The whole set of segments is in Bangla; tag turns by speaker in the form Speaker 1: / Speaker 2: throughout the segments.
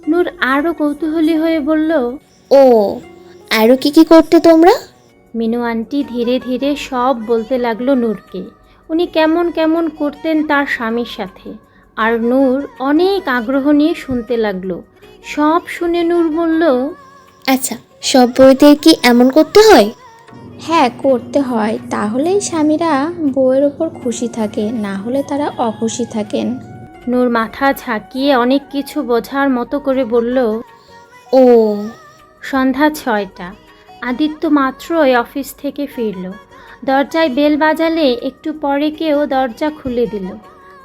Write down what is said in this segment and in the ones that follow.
Speaker 1: নূর আরও কৌতূহলী হয়ে বলল,
Speaker 2: ও, আরও কি করতে তোমরা?
Speaker 1: মিনু আন্টি ধীরে ধীরে সব বলতে লাগলো নূরকে। উনি কেমন কেমন করতেন তার স্বামীর সাথে, আর নূর অনেক আগ্রহ নিয়ে শুনতে লাগলো। সব শুনে নূর বলল,
Speaker 2: আচ্ছা, সব বউদের কি এমন করতে হয়?
Speaker 3: হ্যাঁ, করতে হয়, তাহলেই স্বামীরা বউয়ের ওপর খুশি থাকে, না হলে তারা অখুশি থাকেন।
Speaker 1: নূর মাথা ঝাঁকিয়ে অনেক কিছু বোঝার মতো করে বলল,
Speaker 2: ও,
Speaker 1: সন্ধ্যা 6টা। আদিত্য মাত্রই অফিস থেকে ফিরল। দরজায় বেল বাজালে একটু পরে কেউ দরজা খুলে দিল।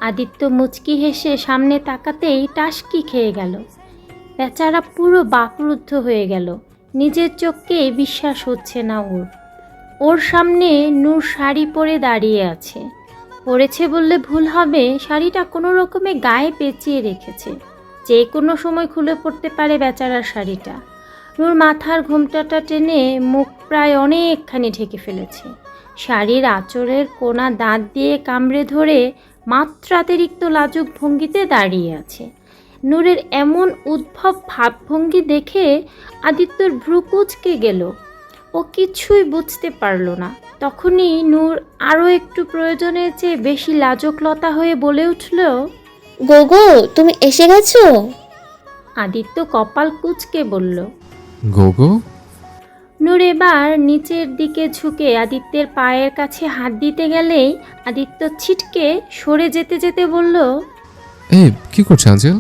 Speaker 1: আদিত্য মুচকি হেসে সামনে তাকাতেই টাসকি খেয়ে গেল। বেচারা পুরো বাকরুদ্ধ হয়ে গেল। নিজের চোখকে বিশ্বাস হচ্ছে না ওর। ওর সামনে নূর শাড়ি পরে দাঁড়িয়ে আছে। পরেছে বললে ভুল হবে, শাড়িটা কোনো রকমে গায়ে পেঁচিয়ে রেখেছে। যে কোনো সময় খুলে পড়তে পারে বেচারার শাড়িটা। নূর মাথার ঘোমটাটা টেনে মুখ প্রায় অনেকখানি ঢেকে ফেলেছে। শাড়ির আঁচলের কোনা দাঁত দিয়ে কামড়ে ধরে মাত্রাতিরিক্ত লাজুক ভঙ্গিতে দাঁড়িয়ে আছে। নূরের এমন উদ্ভব ভাবভঙ্গি দেখে আদিত্যর ভ্রু কুঁচকে গেল। ও কিছুই বুঝতে পারল না। তখনই নূর আরও একটু প্রয়োজনের চেয়ে বেশি লাজুকলতা হয়ে বলে উঠল,
Speaker 2: গোগো, তুমি এসে গেছো?
Speaker 1: আদিত্য কপাল কুঁচকে বলল।
Speaker 4: গোগো?
Speaker 1: নূর এবার নিচের দিকে ঝুঁকে আদিত্যের পায়ের কাছে হাত দিতে গেলেই আদিত্য ছিটকে সরে যেতে যেতে বলল,
Speaker 4: এই কি করছে আঞ্জেল?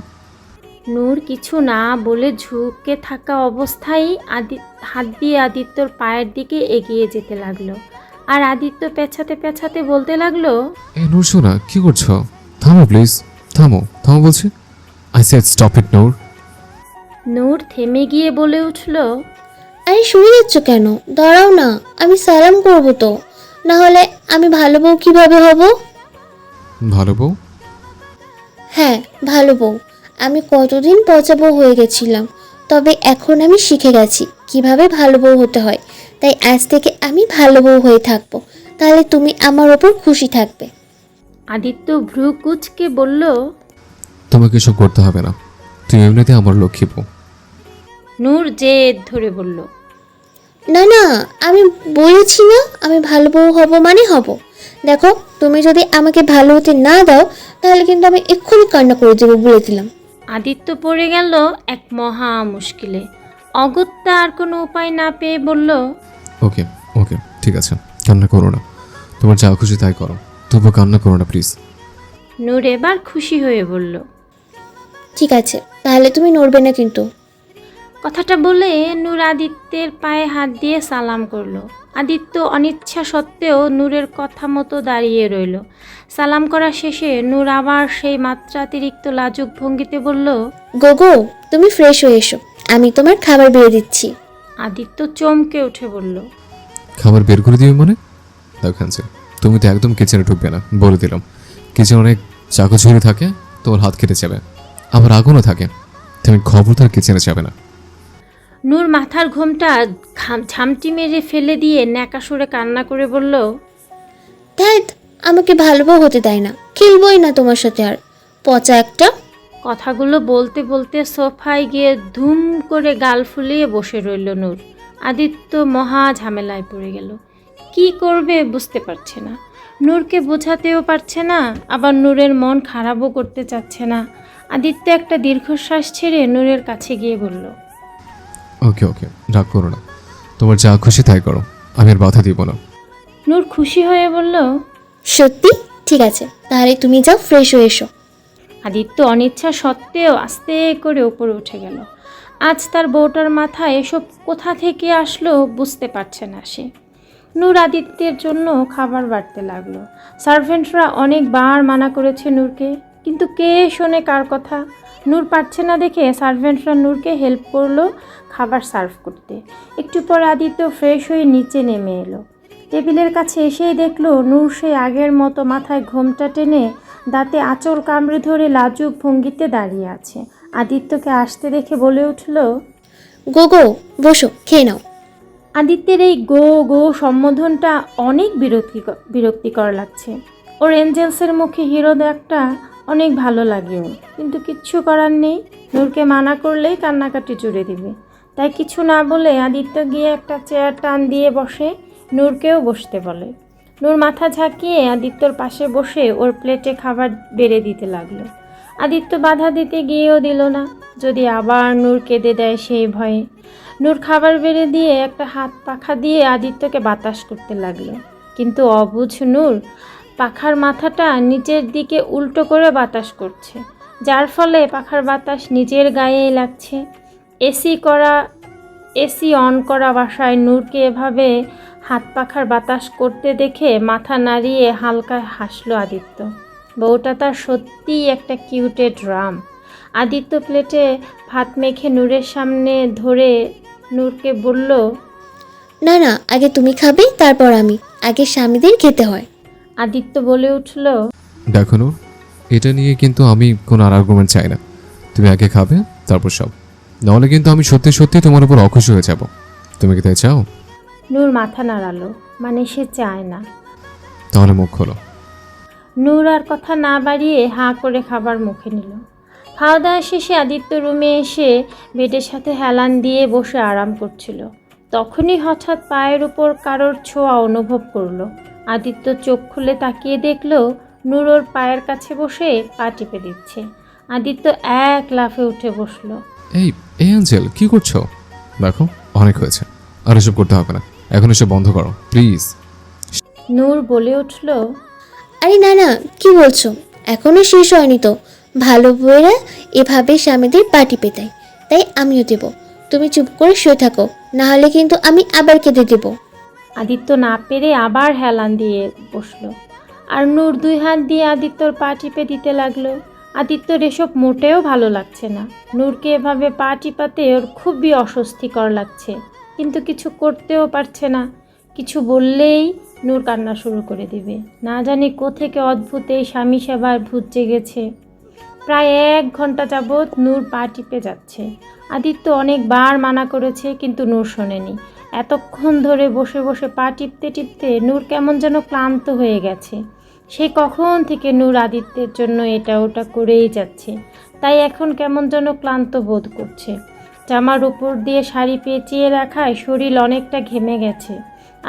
Speaker 1: নূর কিছু না বলে ঝুঁকে থাকা অবস্থায় হাত দিয়ে আদিত্যর পায়ের দিকে এগিয়ে যেতে লাগলো। আর আদিত্য পেছাতে পেছাতে বলতে লাগলো,
Speaker 4: এই নূর সোনা, কি করছো? থামো প্লিজ, থামো থামো বলছি। আই সেড স্টপ ইট নূর।
Speaker 1: নূর থেমে গিয়ে বলে উঠল,
Speaker 2: আরে শুনে যাচ্ছ কেন? দাঁড়াও না, আমি সালাম করবো তো, না হলে আমি ভালো বউ কিভাবে হব?
Speaker 4: ভালো বউ?
Speaker 2: হ্যাঁ, ভালো বউ। আমি কতদিন পচা বউ হয়ে গেছিলাম, তবে এখন আমি শিখে গেছি কিভাবে ভালো বউ হতে হয়। তাই আজ থেকে আমি ভালো বউ হয়ে থাকবো, তাহলে তুমি আমার ওপর খুশি থাকবে।
Speaker 1: আদিত্য ভ্রু কুঁচকে বলল,
Speaker 4: তোমাকে এসব করতে হবে না, তুমি এমনিতে আমার লক্ষ্মী বউ।
Speaker 1: নূর জেদ ধরে বলল,
Speaker 2: না না, আমি বলেছি না আমি ভালো বউ হব মানে হব। দেখো, তুমি যদি আমাকে ভালো হতে না দাও, তাহলে কিন্তু আমি এক্ষুনি কান্না করে দেবো, বলে দিলাম।
Speaker 1: আদিত্য পড়ে গেল এক মহা মুশকিলে। অগত্যা আর কোনো উপায় না পেয়ে বলল,
Speaker 4: ওকে ওকে, ঠিক আছে, কান্না করো না, তোমার যা খুশি তাই করো, তবুও কান্না করো না প্লিজ।
Speaker 1: নূর এবার খুশি হয়ে বলল,
Speaker 2: ঠিক আছে, তাহলে তুমি নড়বে না কিন্তু।
Speaker 1: কথাটা বলে নূর আদিত্যের পায়ে হাত দিয়ে সালাম করলো। আদিত্য অনিচ্ছা সত্ত্বেও নূরের কথা মতো দাঁড়িয়ে রইল। সালাম করা শেষে নূর আবার সেই মাত্রাতিরিক্ত লাজুক ভঙ্গিতে বলল,
Speaker 2: গোগো, তুমি ফ্রেশ হয়ে এসো, আমি তোমার খাবার বেড়ে দিচ্ছি।
Speaker 1: আদিত্য চমকে উঠে বলল,
Speaker 4: খাবার বের করে দিবে মানে? দেখো আঞ্জেল, তুমি তো একদম কিচেনে ঢুকবে না, বলে দিলাম। কিচেনে অনেক চাকু ছুরি থাকে, তোমার হাত কেটে যাবে, আবার আগুনও থাকে, তুমি খবরদার কিচেনে যাবে না।
Speaker 1: নূর মাথার ঘোমটা ঝামটি মেরে ফেলে দিয়ে ন্যাকা সুরে কান্না করে বলল,
Speaker 2: ধ্যাত, আমাকে ভালো বউ হতে দেয় না, খেলবই না তোমার সাথে আর, পচা একটা।
Speaker 1: কথাগুলো বলতে বলতে সোফায় গিয়ে ধুম করে গাল ফুলিয়ে বসে রইল নূর। আদিত্য মহা ঝামেলায় পড়ে গেল। কি করবে বুঝতে পারছে না। নূরকে বোঝাতেও পারছে না, আবার নূরের মন খারাপও করতে চাচ্ছে না। আদিত্য একটা দীর্ঘশ্বাস ছেড়ে নূরের কাছে গিয়ে বলল,
Speaker 4: ওকে ওকে, রাগ করো না, তোমার যা খুশি তাই করো, আমি আর বাধা দিব না।
Speaker 1: নূর খুশি হয়ে বলল,
Speaker 2: সত্যি? ঠিক আছে, তাহলে তুমি যাও, ফ্রেশ হয়ে এসো।
Speaker 1: আদিত্য অনিচ্ছা সত্ত্বেও আস্তে করে উপরে উঠে গেল। আজ তার বউটার মাথায় এসব কোথা থেকে আসলো বুঝতে পারছে না সে। নূর আদিত্যের জন্য খাবার বাড়তে লাগলো। সার্ভেন্টরা অনেকবার মানা করেছে নূরকে, কিন্তু কে শোনে কার কথা। নূর পারছে না দেখে সার্ভেন্টরা নূরকে হেল্প করলো খাবার সার্ভ করতে। একটু পর আদিত্য ফ্রেশ হয়ে নিচে নেমে এলো। টেবিলের কাছে এসেই দেখলো নূর সেই আগের মতো মাথায় ঘোমটা টেনে দাঁতে আঁচল কামড়ে ধরে লাজুক ভঙ্গিতে দাঁড়িয়ে আছে। আদিত্যকে আসতে দেখে বলে উঠল,
Speaker 2: গোগো, বসো, খেয়ে নাও।
Speaker 1: আদিত্যের এই গো গো সম্বোধনটা অনেক বিরক্তিকর লাগছে। ওর এঞ্জেলসের মুখে হিরো একটা অনেক ভালো লাগে ওর, কিন্তু কিচ্ছু করার নেই। নূরকে মানা করলেই কান্নাকাটি জুড়ে দিবে। তাই কিছু না বলে আদিত্য গিয়ে একটা চেয়ার টান দিয়ে বসে, নূরকেও বসতে বলে। নূর মাথা ঝাঁকিয়ে আদিত্যর পাশে বসে ওর প্লেটে খাবার বেড়ে দিতে লাগলো। আদিত্য বাধা দিতে গিয়েও দিল না, যদি আবার নূর কেঁদে দেয় সেই ভয়ে। নূর খাবার বেড়ে দিয়ে একটা হাত পাখা দিয়ে আদিত্যকে বাতাস করতে লাগলো, কিন্তু অবুঝ নূর পাখার মাথাটা নিচের দিকে উল্টো করে বাতাস করছে, যার ফলে পাখার বাতাস নিজের গায়েই লাগছে। এসি অন করা বাসায় নূরকে এভাবে হাত পাখার বাতাস করতে দেখে মাথা নাড়িয়ে হালকা হাসলো আদিত্য। বউটা তার সত্যিই একটা কিউটে ড্রাম। আদিত্য প্লেটে ভাত মেখে নূরের সামনে ধরে নূরকে বলল,
Speaker 2: না না, আগে তুমি খাবে, তারপর আমি। আগে স্বামীদের খেতে হয়।
Speaker 1: আদিত্য বলে উঠল,
Speaker 4: দেখো নূর, এটা নিয়ে কিন্তু আমি কোনো আর্গুমেন্ট চাই না। তুমি আগে খাবে, তারপর সব। নাহলে কিন্তু আমি সত্যি সত্যি তোমার উপর অখুশি হয়ে যাব। তুমি কি তাই চাও?
Speaker 1: নূর মাথা নাড়ালো, মানে সে চায় না।
Speaker 4: তাহলে মুখ খোলো।
Speaker 1: নূর আর কথা না বাড়িয়ে হাঁ করে খাবার মুখে নিল। খাওয়া দাওয়া শেষে আদিত্য রুমে এসে বেডের সাথে হেলান দিয়ে বসে আরাম করছিল। তখনই হঠাৎ পায়ের উপর কারোর ছোঁয়া অনুভব করলো। আদিত্য চোখ খুলে তাকিয়ে দেখল নূর ওর পায়ের কাছে বসে পা টিপে দিচ্ছে। আদিত্য এক লাফে উঠে বসলো।
Speaker 4: এই এই অ্যাঞ্জেল, কি করছো? দেখো, অনেক হয়েছে, আর এসব করতে হবে না। এখন এসব বন্ধ করো প্লিজ।
Speaker 1: নূর বলে উঠল,
Speaker 2: আরে না না, কি বলছো? এখনো শেষ হয়নি তো। ভালো বউয়েরা এভাবে স্বামীদের পা টিপে দেয়, তাই আমিও দেব। তুমি চুপ করে শুয়ে থাকো, না হলে কিন্তু আমি আবার কেঁদে দেব।
Speaker 1: আদিত্য না পেরে আবার হেলান দিয়ে বসলো, আর নূর দুই হাত দিয়ে আদিত্যর পা টিপে দিতে লাগলো। আদিত্যর এসব মোটেও ভালো লাগছে না। নূরকে এভাবে পা টিপাতে ওর খুবই অস্বস্তিকর লাগছে, কিন্তু কিছু করতেও পারছে না। কিছু বললেই নূর কান্না শুরু করে দিবে। না জানি কোত্থেকে অদ্ভুত এই স্বামী সেবার ভূত জেগেছে। প্রায় 1 ঘন্টা যাবৎ নূর পা টিপে যাচ্ছে। আদিত্য অনেকবার মানা করেছে, কিন্তু নূর শোনেনি। এতক্ষণ ধরে বসে বসে পা টিপতে টিপতে নূর কেমন যেন ক্লান্ত হয়ে গেছে। সে কখন থেকে নূর আদিত্যের জন্য এটা ওটা করেই যাচ্ছে, তাই এখন কেমন যেন ক্লান্ত বোধ করছে। জামার উপর দিয়ে শাড়ি পেঁচিয়ে রাখায় শরীর অনেকটা ঘেমে গেছে।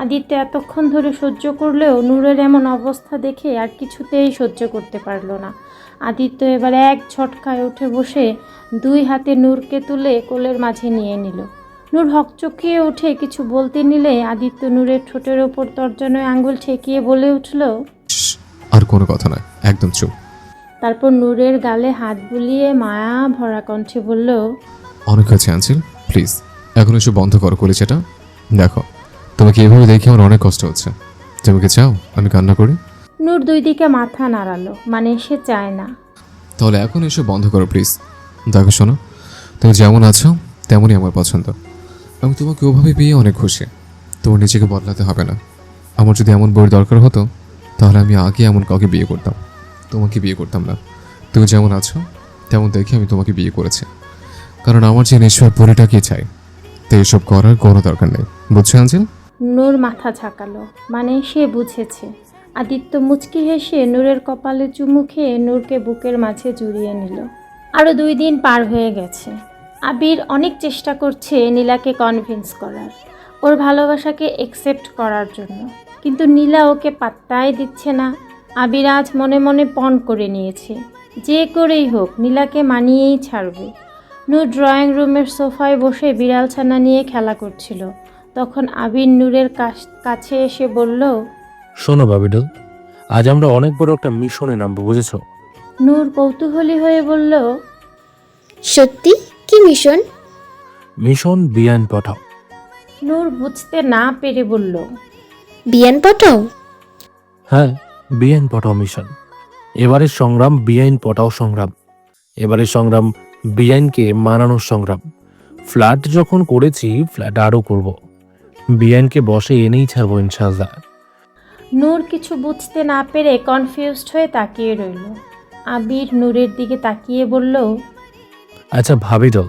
Speaker 1: আদিত্য এতক্ষণ ধরে সহ্য করলেও নূরের এমন অবস্থা দেখে আর কিছুতেই সহ্য করতে পারল না। আদিত্য এবার এক ঝটকায় উঠে বসে 2 হাতে নূরকে তুলে কোলের মাঝে নিয়ে নিল। নূর হকচকিয়ে উঠে কিছু বলতে নিলে আদিত্য নূরের ঠোঁটের ওপর তর্জনয় আঙ্গুল ঠেকিয়ে বলে উঠল,
Speaker 4: আর কোনো কথা নয়, একদম চুপ।
Speaker 1: তারপর নূরের গালে হাত বুলিয়ে মায়া ভরা কণ্ঠে বলল,
Speaker 4: অনেক হয়েছে অ্যাঞ্জেল, প্লিজ এখন এসব বন্ধ করো কলিজাটা। দেখো, তোমাকে এভাবে দেখে আমার অনেক কষ্ট হচ্ছে। তুমি কি চাও আমি কান্না করি?
Speaker 1: নূর 2 দিকে মাথা নাড়ালো, মানে সে চায় না।
Speaker 4: তাহলে এখন এসব বন্ধ করো প্লিজ। দেখো শোনো, তুমি যেমন আছো তেমনই আমার পছন্দ। আমি তোমাকে ওভাবে পেয়ে অনেক খুশি। তোমার নিজেকে বদলাতে হবে না। আমার যদি এমন বইয়ের দরকার হতো, তাহলে আমি আগে এমন কাউকে বিয়ে করতাম, তোমাকে বিয়ে করতাম না। তুমি যেমন আছো তেমন দেখে আমি তোমাকে বিয়ে করেছি, কারণ আমার যে নিশ্চয় পরিটাকে চাই। তো এসব করার কোনো দরকার নেই, বুঝছো অ্যাঞ্জেল?
Speaker 1: নূর মাথা ঝাঁকালো, মানে সে বুঝেছে। আদিত্য মুচকি হেসে নূরের কপালে চুমু খেয়ে নূরকে বুকের মাঝে জড়িয়ে নিল। আরও 2 দিন পার হয়ে গেছে। আবির অনেক চেষ্টা করছে নীলাকে কনভিন্স করার, ওর ভালোবাসাকে অ্যাকসেপ্ট করার জন্য, কিন্তু নীলা ওকে পাত্তাই দিচ্ছে না। আবির আজ মনে মনে পণ করে নিয়েছে, যে করেই হোক নীলাকে মানিয়েই ছাড়বে। নূর ড্রয়িং রুমের সোফায় বসে বিড়াল ছানা নিয়ে খেলা করছিল। তখন আবির নূরের কাছে এসে বলল,
Speaker 5: শোনো বাবিডল, আজ আমরা অনেক বড় একটা মিশনে নামবো, বুঝেছো?
Speaker 1: নূর কৌতূহলী হয়ে বলল,
Speaker 2: সত্যি? কি মিশন?
Speaker 5: মিশন বিয়ান পাঠাও।
Speaker 1: নূর বুঝতে না পেরে বলল,
Speaker 2: বিয়ান পাঠাও?
Speaker 5: হ্যাঁ, বিয়ান পাঠাও মিশন। এবারের সংগ্রাম বিআইন পটাও সংগ্রাম। এবারের সংগ্রাম বিআইনকে মানানোর সংগ্রাম। ফ্ল্যাট যখন করেছি, ফ্ল্যাট আরও করব। বিআইনকে বসে এনেই ছাড়বো ইনশাআল্লাহ।
Speaker 1: নূর কিছু বুঝতে না পেরে কনফিউজড হয়ে তাকিয়ে রইল। আবির নূরের দিকে তাকিয়ে বলল,
Speaker 5: আচ্ছা ভাবিডল,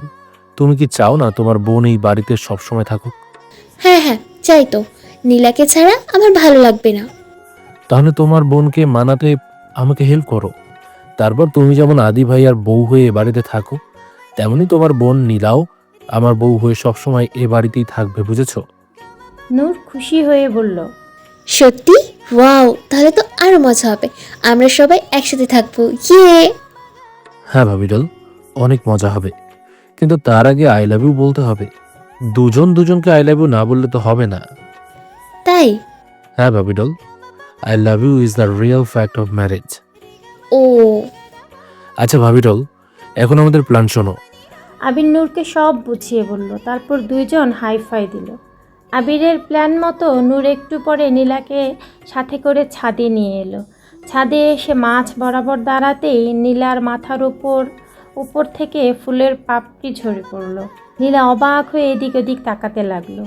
Speaker 5: তুমি কি চাও না তোমার বোন এই বাড়িতে সবসময় থাকুক?
Speaker 2: হ্যাঁ হ্যাঁ, চাই তো। নীলাকে ছাড়া আমার ভালো লাগবে না।
Speaker 5: তাহলে তোমার বোনকে মানাতে আমাকে হেল্প করো। তারপর তুমি যেমন আদি ভাই আর বউ হয়ে এ বাড়িতে থাকো, তেমনি তোমার বোন নীলাও আমার বউ হয়ে সবসময় এ বাড়িতেই থাকবে, বুঝেছো?
Speaker 1: নূর খুশি হয়ে বলল,
Speaker 2: সত্যি? ওয়াও, তাহলে তো আরো মজা হবে। আমরা সবাই একসাথে থাকবো, ইয়ে।
Speaker 5: হ্যাঁ ভাবিডল, অনেক মজা হবে, কিন্তু তার আগে আই লাভ ইউ বলতে হবে। দুজনকে আই লাভ ইউ না বললে তো হবে না।
Speaker 2: তাই?
Speaker 5: হ্যাঁ ভাবিডল, I love you is the real fact of marriage.
Speaker 2: ও,
Speaker 5: আচ্ছা ভাবিডল, এখন আমাদের প্ল্যান শোনো।
Speaker 1: আবির নূরকে সব বুঝিয়ে বলল। তারপর দুইজন হাই ফাই দিল। আবিরের প্ল্যান মতো নূর একটু পরে নীলাকে সাথে করে ছাদে নিয়ে এলো। ছাদে এসে মাছ বরাবর দাঁড়াতেই নীলার মাথার উপর থেকে ফুলের পাপড়ি ঝরে পড়ল। নীলা অবাক হয়ে এদিক ওদিক তাকাতে লাগলো।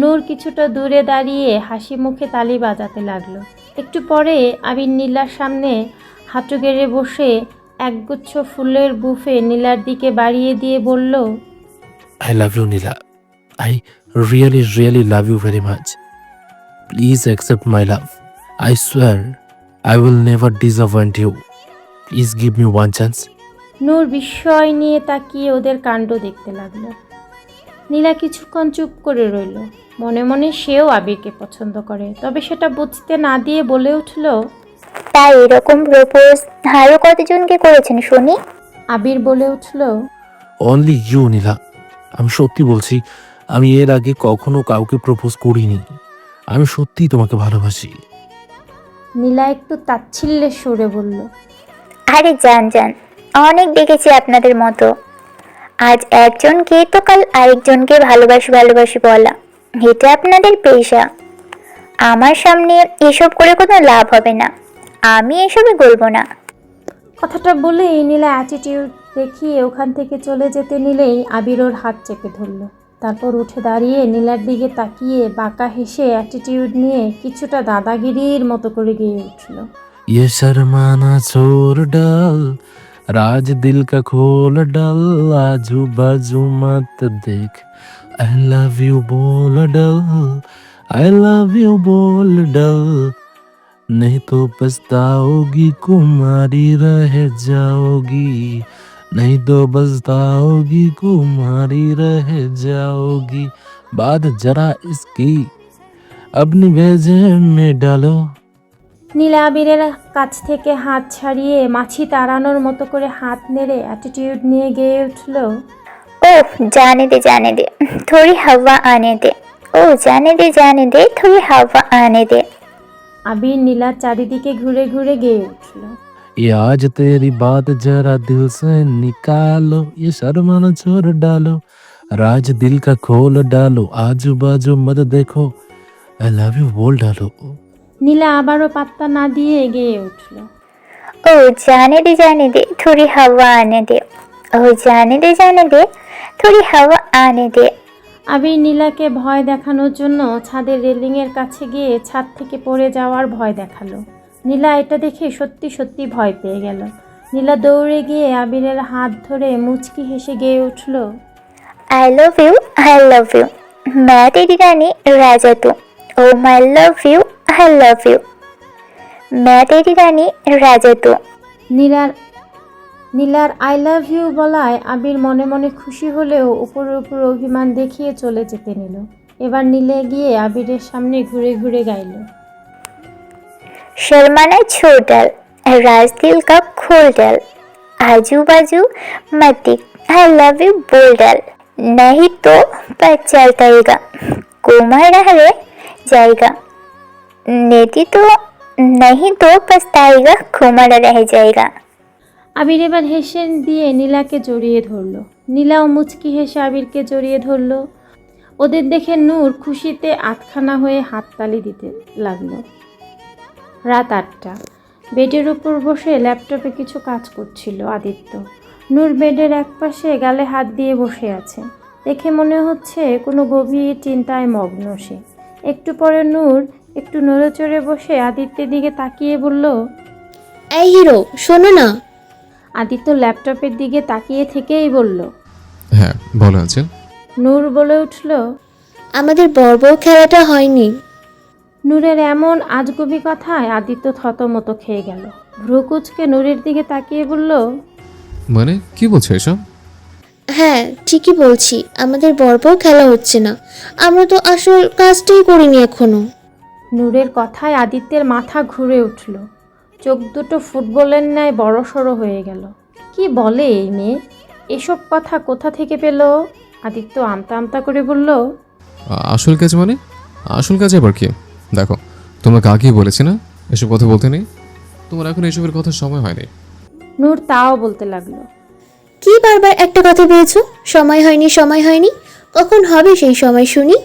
Speaker 1: নূর কিছুটা দূরে দাঁড়িয়ে হাসি মুখে তালি বাজাতে লাগলো। একটু পরে আবির নীলার সামনে হাঁটু গেড়ে বসে একগুচ্ছ ফুলের বুফে নীলার দিকে বাড়িয়ে দিয়ে বলল,
Speaker 5: I love you Nila, I really love you very much. Please accept my love. I swear I will never disappoint you. Please give me one chance.
Speaker 1: Noor বিস্ময় নিয়ে তাকিয়ে ওদের কাণ্ড দেখতে লাগলো। নীলা কিছুক্ষণ চুপ করে রইল। মনে মনে সেও আবিরকে পছন্দ করে, তবে সেটা বুঝতে না দিয়ে বলে উঠল,
Speaker 6: তাই এরকম প্রপোজ আরো কতজনকে করেছেন শুনি?
Speaker 1: আবির বলে উঠল,
Speaker 5: অনলি ইউ নীলা। আমি সত্যি বলছি, আমি এর আগে কখনো কাউকে প্রপোজ করিনি। আমি সত্যিই তোমাকে ভালোবাসি।
Speaker 1: নীলা একটু তাচ্ছিল্যের সুরে বলল,
Speaker 6: আরে যান, অনেক দেখেছি আপনাদের মতো। আজ একজনকে তো কাল আরেকজনকে ভালোবাসি বলা, এটা আপনাদের পেশা। আমার সামনে এসব করে কোনো লাভ হবে না, আমি এসবে গলবো না।
Speaker 1: কথাটা বলেই নীলা অ্যাটিটিউড দেখিয়ে ওখান থেকে চলে যেতে নিলেই আবির ওর হাত চেপে ধরল। তারপর উঠে দাঁড়িয়ে নীলার দিকে তাকিয়ে বাঁকা হেসে অ্যাটিটিউড নিয়ে কিছুটা দাদাগিরির মতো করে গেয়ে উঠল,
Speaker 5: ये शर्माना छोड़ डाल, राज दिल का खोल डाल, आजू बाजू मत देख, आई लव यू बोल डाल, आई लव यू बोल डाल, नहीं तो पछताओगी कुमारी रह जाओगी, नहीं तो पछताओगी कुमारी रह जाओगी, बात जरा इसकी अपनी भेजे में डालो।
Speaker 1: নীলা আবিরের কাছ থেকে হাত ছাড়িয়ে মাছি তাড়ানোর মতো করে হাত নেড়ে অ্যাটিটিউড নিয়ে গেয়ে উঠল,
Speaker 6: ओह जाने दे, थोड़ी हवा आने दे। ओ जाने दे, थोड़ी हवा आने दे।
Speaker 1: আবির নীলার চারিদিকে ঘুরে ঘুরে গেয়ে উঠল,
Speaker 5: ये आज तेरी बात जरा दिल से निकालो, ये शर्माना छोड़ डालो, राज दिल का खोल डालो, आजू बाजू मत देखो, आई लव यू बोल डालो।
Speaker 1: নীলা আবারও পাত্তা না দিয়ে গেয়ে উঠল,
Speaker 6: ओ जाने दे, थोड़ी हवा आने दे। ओ जाने दे, थोड़ी हवा आने दे।
Speaker 1: আবির নীলাকে ভয় দেখানোর জন্য ছাদের রেলিংয়ের কাছে গিয়ে ছাদ থেকে পড়ে যাওয়ার ভয় দেখালো। নীলা এটা দেখে সত্যি সত্যি ভয় পেয়ে গেল। নীলা দৌড়ে গিয়ে আবিরের হাত ধরে মুচকি হেসে গেয়ে উঠল,
Speaker 6: आई लव यू, मैं तेरी रानी राजा तू। Oh my love you, I love you, मैं तेरी रानी राजा तू।
Speaker 1: নীলার আই লাভ ইউ বলায় আবির মনে মনে খুশি হলেও উপর অভিমান দেখিয়ে চলে যেতে নিল। এবার নীলে গিয়ে আবিরের সামনে ঘুরে ঘুরে গাইল,
Speaker 6: शर्माना छोड़ डाल, राज दिल का खोल डाल, आजू बाजू मत देख, आई लव यू बोल डाल, नहीं तो पता चलता कुमार रह जाएगा, नहीं तो पछताएगा कुमार रह जाएगा।
Speaker 1: আবির এবার হেসে দিয়ে নীলাকে জড়িয়ে ধরল। নীলাও মুচকি হেসে আবিরকে জড়িয়ে ধরল। ওদের দেখে নূর খুশিতে আটখানা হয়ে হাততালি দিতে লাগলো। রাত 8টা। বেডের উপর বসে ল্যাপটপে কিছু কাজ করছিল আদিত্য। নূর বেডের একপাশে গালে হাত দিয়ে বসে আছে। দেখে মনে হচ্ছে কোনো গভীর চিন্তায় মগ্ন সে। একটু পরে নূর একটু নড়েচড়ে বসে আদিত্যের দিকে তাকিয়ে বলল,
Speaker 2: এই হিরো, শোনো না।
Speaker 1: আদিত্য ল্যাপটপের দিকে তাকিয়ে থেকেই বলল,
Speaker 4: হ্যাঁ বলো আঞ্চল।
Speaker 1: নূর বলে উঠল,
Speaker 2: আমাদের বড় বউ খেলাটা হয়নি।
Speaker 1: নূরের এমন আজগুবি কথায় আদিত্য থতমত খেয়ে গেল। ভ্রুকুচকে নূরের দিকে তাকিয়ে বলল,
Speaker 4: মানে কি বলছো এসব?
Speaker 2: হ্যাঁ ঠিকই বলছি, আমাদের বড় খেলা হচ্ছে না। আমরা তো আসল কাজটাই করিনি এখনো।
Speaker 1: নূরের কথায় আদিত্যের মাথা ঘুরে উঠল। চোখ দুটো ফুটবলের ন্যায় বড়সড় হয়ে গেল। কি বলে এই মেয়ে? এসব কথা কোথা থেকে পেল? আদিত্য আমতা আমতা করে বলল,
Speaker 4: আসল কাজ মানে? আসল কাজ আবার কি? দেখো, তোমাকে আগেই বলেছি না এসব কথা বলতে নেই। তোমার এখন এসবের কথা সময় হয়নি।
Speaker 1: নূর তাও বলতে লাগলো,
Speaker 2: কি বারবার একটা কথা পেয়েছো, সময় হয়নি সময় হয়নি? কখন হবে সেই সময় শুনি?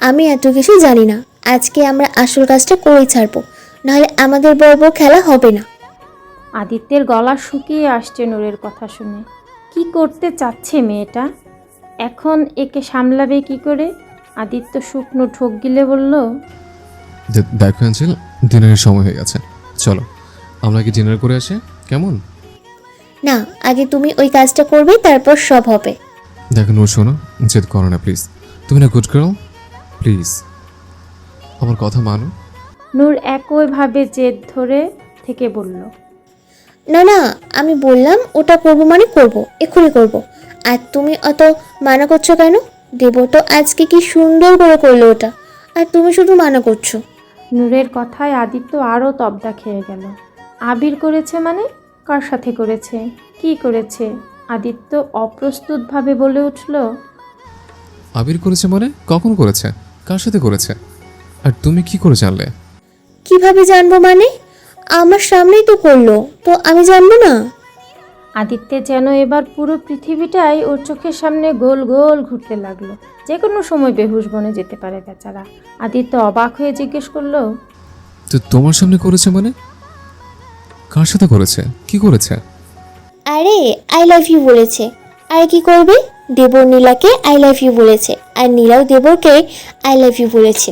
Speaker 2: আমি এত কিছু জানি না। আজকে আমরা আসল কাজটা করেই ছাড়বো, নাহলে আমাদের বড় খেলা হবে না।
Speaker 1: আদিত্যের গলা শুকিয়ে আসছে নূরের কথা শুনে। কি করতে চাচ্ছে মেয়েটা? এখন একে সামলাবে কি করে? আদিত্য শুকনো ঠোক গিলে বলল,
Speaker 4: দেখো অ্যাঞ্জেল, ডিনারের সময় হয়ে গেছে, চলো আমরা কি ডিনার করে আসি, কেমন?
Speaker 2: না, আগে তুমি ওই কাজটা করবে, তারপর সব হবে।
Speaker 4: দেখো নূর, শোনো, জেদ করো না প্লিজ। তুমি না গুড গার্ল, প্লিজ আমার কথা মানো।
Speaker 1: নূর একইভাবে জেদ ধরে থেকে বলল,
Speaker 2: না না, আমি বললাম ওটা করবো মানে করবো, এক্ষুনি করবো। আর তুমি অত মানা করছো কেন? দেব তো আজকে কি সুন্দর করে করলো ওটা, আর তুমি শুধু মানা করছো।
Speaker 1: নূরের কথায় আদিত্য আরও তবদা খেয়ে গেল। আবির করেছে মানে? কার সাথে করেছে? কি করেছে? আদিত্য অপ্রস্তুতভাবে বলে উঠল,
Speaker 4: আবির করেছে মানে? কখন করেছে? কার সাথে করেছে? আর তুমি কি করে জানলে?
Speaker 2: কিভাবে জানবো মানে? আমার সামনেই তো করলো, তো আমি জানবো না?
Speaker 1: আদিত্যের যেন এবার পুরো পৃথিবীটাই ওর চোখের সামনে গোল গোল ঘুরতে লাগলো। যে কোনো সময় বেহুশ বনে যেতে পারে বেচারা। আদিত্য অবাক হয়ে জিজ্ঞেস করলো,
Speaker 4: তো তোমার সামনে করেছে মানে? কার সাথে করেছে? কি করেছে?
Speaker 2: আরে আই লাভ ইউ বলেছে। আর কি করবে? দেবর নীলাকে আই লাভ ইউ বলেছে, আর নীলাও দেবরকে আই লাভ ইউ বলেছে।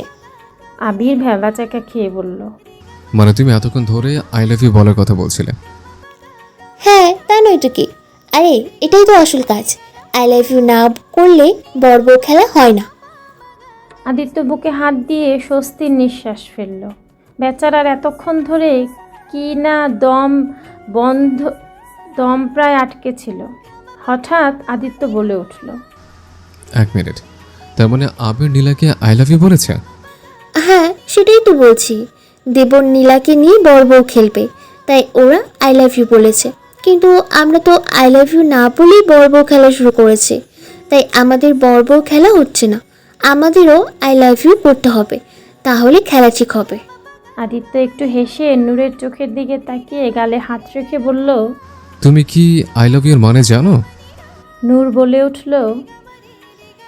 Speaker 1: আবির ভ্যাবাচাকা খেয়ে বলল,
Speaker 4: মানে তুমি এতক্ষণ ধরে আই লাভ ইউ বলার কথা বলছিলে?
Speaker 2: হ্যাঁ, তা নয় তো কি। আরে এটাই তো আসল কাজ। আই লাভ ইউ না করলে বড় খেলা হয় না।
Speaker 1: আদিত্য বুকে হাত দিয়ে স্বস্তির নিঃশ্বাস ফেলল। বেচারার এতক্ষণ ধরে কি না দম প্রায় আটকে ছিল। হঠাৎ আদিত্য বলে উঠল,
Speaker 4: এক মিনিট, তার মানে আবির নীলাকে আই লাভ ইউ বলেছে?
Speaker 2: হ্যাঁ, সেটাই তো বলছি। দেবর নীলাকে নিয়ে বড় খেলবে, তাই ওরা আই লাভ ইউ বলেছে। কিন্তু আমরা তো আই লাভ ইউ না বলেই বড় খেলা শুরু করেছি, তাই আমাদের বড় খেলা হচ্ছে না। আমাদেরও আই লাভ ইউ করতে হবে, তাহলে খেলা ঠিক হবে।
Speaker 1: আদিত্য একটু হেসে নূরের চোখের দিকে তাকিয়ে গালে হাত রেখে বলল,
Speaker 4: তুমি কি আই লাভ ইউর মানে জানো?
Speaker 1: নূর বলে উঠল,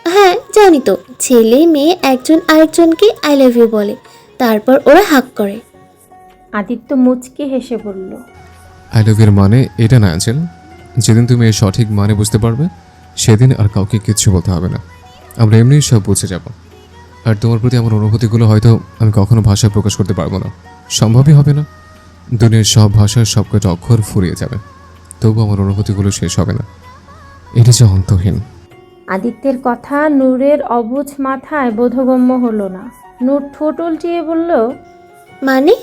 Speaker 2: হ্যাঁ জানি তো, ছেলে মেয়ে একজন আরেকজনকে আই লাভ ইউ বলে, তারপর ওরা হাক করে।
Speaker 1: আদিত্য মুচকি হেসে বলল,
Speaker 4: আই লাভ ইউর মানে এটা না অ্যাঞ্জেল। যেদিন তুমি এর সঠিক মানে বুঝতে পারবে, সেদিন আর কাউকে কিচ্ছু বলতে হবে না। আমরা এমনিই সব বুঝে যাব। আর তোমার প্রতি আমার অনুভূতিগুলো হয়তো আমি কখনো ভাষায় প্রকাশ করতে পারবো না, সম্ভবই হবে না। দুনিয়ার সব ভাষার সবকটা অক্ষর ফুরিয়ে যাবে, তবু আমার অনুভূতিগুলো শেষ হবে না। এটা যে অন্তহীন।
Speaker 1: আদিত্যের কথা নূরের অবুঝ মাথায় বোধগম্য হলো না। নূর ঠোঁট উল্টিয়ে বলল,
Speaker 2: মানে?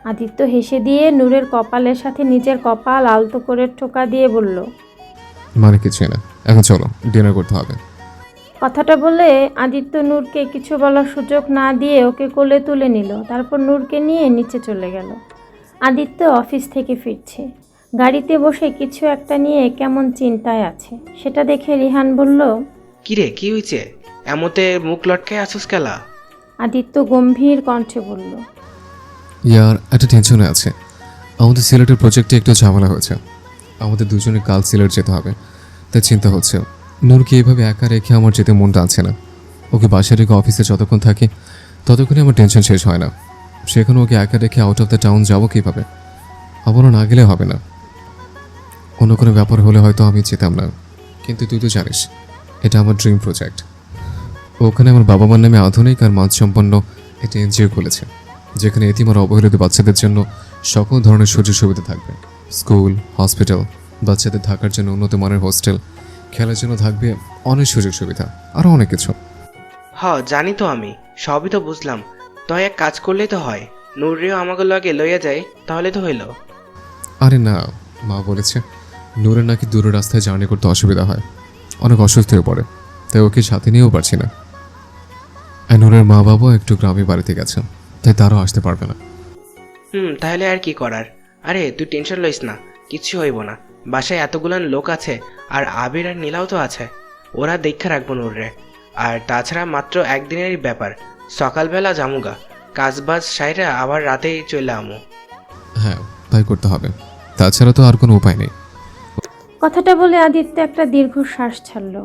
Speaker 1: আদিত্য হেসে দিয়ে নূরের কপালের সাথে নিজের কপাল আলতো করে ঠোকা দিয়ে বলল,
Speaker 4: মানে কিছুই না, এখন চলো ডিনার করতে হবে।
Speaker 1: কথাটা বলে আদিত্য নূরকে কিছু বলার সুযোগ না দিয়ে ওকে কোলে তুলে নিল। তারপর নূরকে নিয়ে নিচে চলে গেল। আদিত্য অফিস থেকে ফিরছে। গাড়িতে বসে কিছু একটা নিয়ে কেমন চিন্তায় আছে। সেটা দেখে রিহান বলল,
Speaker 7: কিরে কি হইছে? এমতে মুখ লটকায় আছস কেলা?
Speaker 1: আদিত্য গম্ভীর কণ্ঠে বলল,
Speaker 4: ইয়ার একটা টেনশনে আছে। আমাদের সিলেটের প্রজেক্টে একটু ঝামেলা হয়েছে। আমাদের দুজনে কাল সিলেট যেতে হবে, তাই চিন্তা হচ্ছে নূরকে এইভাবে একা রেখে আমার যেতে মনটা আছে না। ওকে বাসায় রেখে অফিসে যতক্ষণ থাকে ততক্ষণই আমার টেনশন শেষ হয় না। সেখানে ওকে একা রেখে আউট অফ দ্য টাউন যাবো কীভাবে? আবারও না গেলে হবে না। অন্য কোনো ব্যাপার হলে হয়তো আমি যেতাম না, কিন্তু তুই তো জানিস এটা আমার ড্রিম প্রজেক্ট। ওখানে আমার বাবা মার নামে আধুনিক আর মানসম্পন্ন একটা এনজিও খুলেছে, যেখানে এতিম আর অবহেলিত বাচ্চাদের জন্য সকল ধরনের সুযোগ সুবিধা থাকবে। স্কুল, হসপিটাল, বাচ্চাদের থাকার জন্য উন্নত মানের হোস্টেল, খেলার জন্য থাকবে অনেক সুযোগ সুবিধা, আরও অনেক কিছু।
Speaker 7: হ জানি তো, আমি সবই তো বুঝলাম, তো এক কাজ করলেই তো হয়, নূরেও আমাকে লগে লইয়া যায়, তাহলে তো হইল।
Speaker 4: আরে না, মা বলেছে নূরের নাকি দূরের রাস্তায় জার্নি করতে অসুবিধা হয়, অনেক অসুস্থ হয়ে পড়ে, তাই ওকে সাথে নিয়েও পারছি না। আর নূরের মা বাবাও একটু গ্রামে বাড়িতে গেছেন, তাই তারাও আসতে পারবে না।
Speaker 7: তাহলে আর কি করার। আরে তুই টেনশন লইস না, কিচ্ছু হইব না। বাসায় এতগুলান লোক আছে, আর আবির আর নীলাও তো আছে, ওরা দেখা রাখবো নূররে। আর তাছাড়া মাত্র একদিনেরই ব্যাপার, সকালবেলা জামুগা, কাজবাজ সাইরা আবার রাতেই চলে আমু।
Speaker 4: হ্যাঁ, তাই করতে হবে, তাছাড়া তো আর কোনো উপায় নেই।
Speaker 1: কথাটা বলে আদিত্য একটা দীর্ঘশ্বাস ছাড়ল।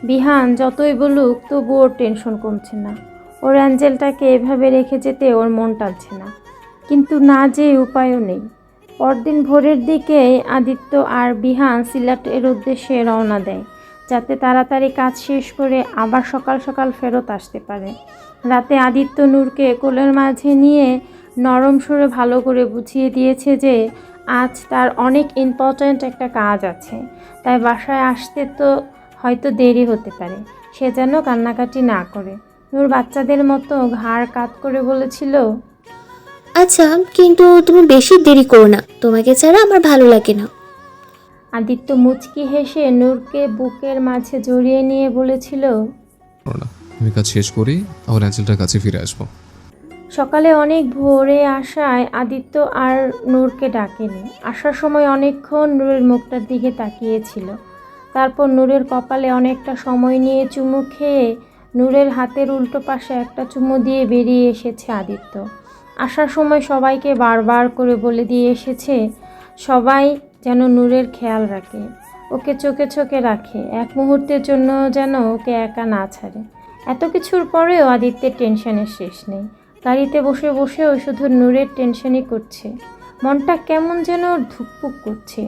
Speaker 1: বিহান যতই বলুক তবু ওর টেনশন কমছে না। ওর অ্যাঞ্জেলটাকে এভাবে রেখে যেতে ওর মন টানছে না, কিন্তু না যে উপায়ও নেই। পরদিন ভোরের দিকে আদিত্য আর বিহান সিলেটের উদ্দেশ্যে রওনা দেয়, যাতে তাড়াতাড়ি কাজ শেষ করে আবার সকাল সকাল ফেরত আসতে পারে। রাতে আদিত্য নূরকে কোলের মাঝে নিয়ে নরম সুরে ভালো করে বুঝিয়ে দিয়েছে যে আজ তার অনেক ইম্পর্ট্যান্ট একটা কাজ আছে, তাই বাসায় আসতে তো হয়তো দেরি হতে পারে, সে যেন কান্নাকাটি না করে। নূর বাচ্চাদের মতো ঘাড় কাত করে বলেছিল,
Speaker 2: আচ্ছা, কিন্তু তুমি বেশি দেরি করো না, তোমাকে ছাড়া আমার ভালো লাগে না।
Speaker 1: আদিত্য মুচকি হেসে নূরকে বুকের মাঝে জড়িয়ে নিয়ে বলেছিল,
Speaker 4: না, আমি কাজ শেষ করি, আমার অ্যাঞ্জেলটার কাছে ফিরে আসবো।
Speaker 1: সকালে অনেক ভোরে আসায় আদিত্য আর নূরকে ডাকেনি। আসার সময় অনেকক্ষণ নূরের মুখটার দিকে তাকিয়েছিল, তারপর নূরের কপালে অনেকটা সময় নিয়ে চুমু খেয়ে নূরের হাতের উল্টো পাশে একটা চুমু দিয়ে বেরিয়ে এসেছে আদিত্য। আসার সময় সবাইকে বারবার করে বলে দিয়ে এসেছে সবাই যেন নূরের খেয়াল রাখে, ওকে চোখে চোখে রাখে, এক মুহূর্তের জন্য যেন ওকে একা না ছাড়ে। এত কিছুর পরেও আদিত্যের টেনশনের শেষ নেই। গাড়িতে বসে বসেও শুধু নূরের টেনশনই করছে। মনটা কেমন যেন ওর ধুকপুক করছে,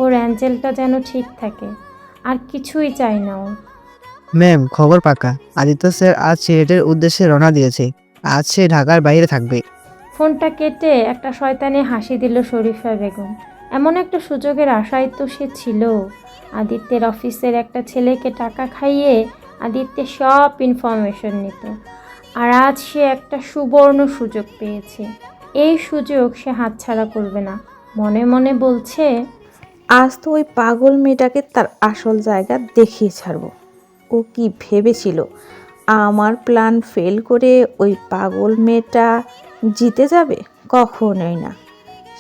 Speaker 1: ওর অ্যাঞ্জেলটা যেন ঠিক থাকে, আর কিছুই চাই না ও।
Speaker 8: ম্যাম, খবর পাকা, আদিত্য স্যার আজ সিলেটের উদ্দেশ্যে রওনা দিয়েছে। আজ সে ঢাকার বাইরে থাকবে।
Speaker 1: ফোনটা কেটে একটা শয়তানি হাসি দিল শরীফা বেগম। এমন একটা সুযোগের আশায় তো সে ছিল। আদিত্যের অফিসের একটা ছেলেকে টাকা খাইয়ে আদিত্যের সব ইনফরমেশন নিত, আর আজ সে একটা সুবর্ণ সুযোগ পেয়েছে। এই সুযোগ সে হাতছাড়া করবে না। মনে মনে বলছে,
Speaker 9: আজ তো ওই পাগল মেয়েটাকে তার আসল জায়গা দেখিয়ে ছাড়বো। ও কি ভেবেছিল আমার প্ল্যান ফেল করে ওই পাগল মেয়েটা জিতে যাবে? কখনোই না।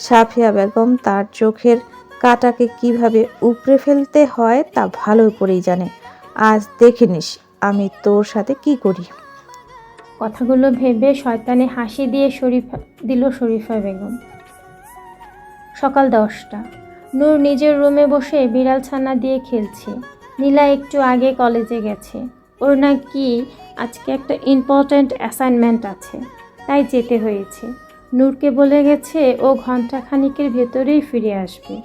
Speaker 9: সাফিয়া বেগম তার চোখের কাঁটাকে কিভাবে উপড়ে ফেলতে হয় তা ভালো করেই জানে। আজ দেখে নিস আমি তোর সাথে কি করি।
Speaker 1: কথাগুলো ভেবে শয়তানি হাসি দিয়ে শরীফা বেগম। সকাল 10টা। নূর নিজের রুমে বসে বিড়াল ছানা দিয়ে খেলছে। নীলা একটু আগে কলেজে গেছে, ওর নাকি আজকে একটা ইম্পর্ট্যান্ট অ্যাসাইনমেন্ট আছে, তাই যেতে হয়েছে। নূরকে বলে গেছে ও ঘণ্টাখানিকের ভেতরেই ফিরে আসবে।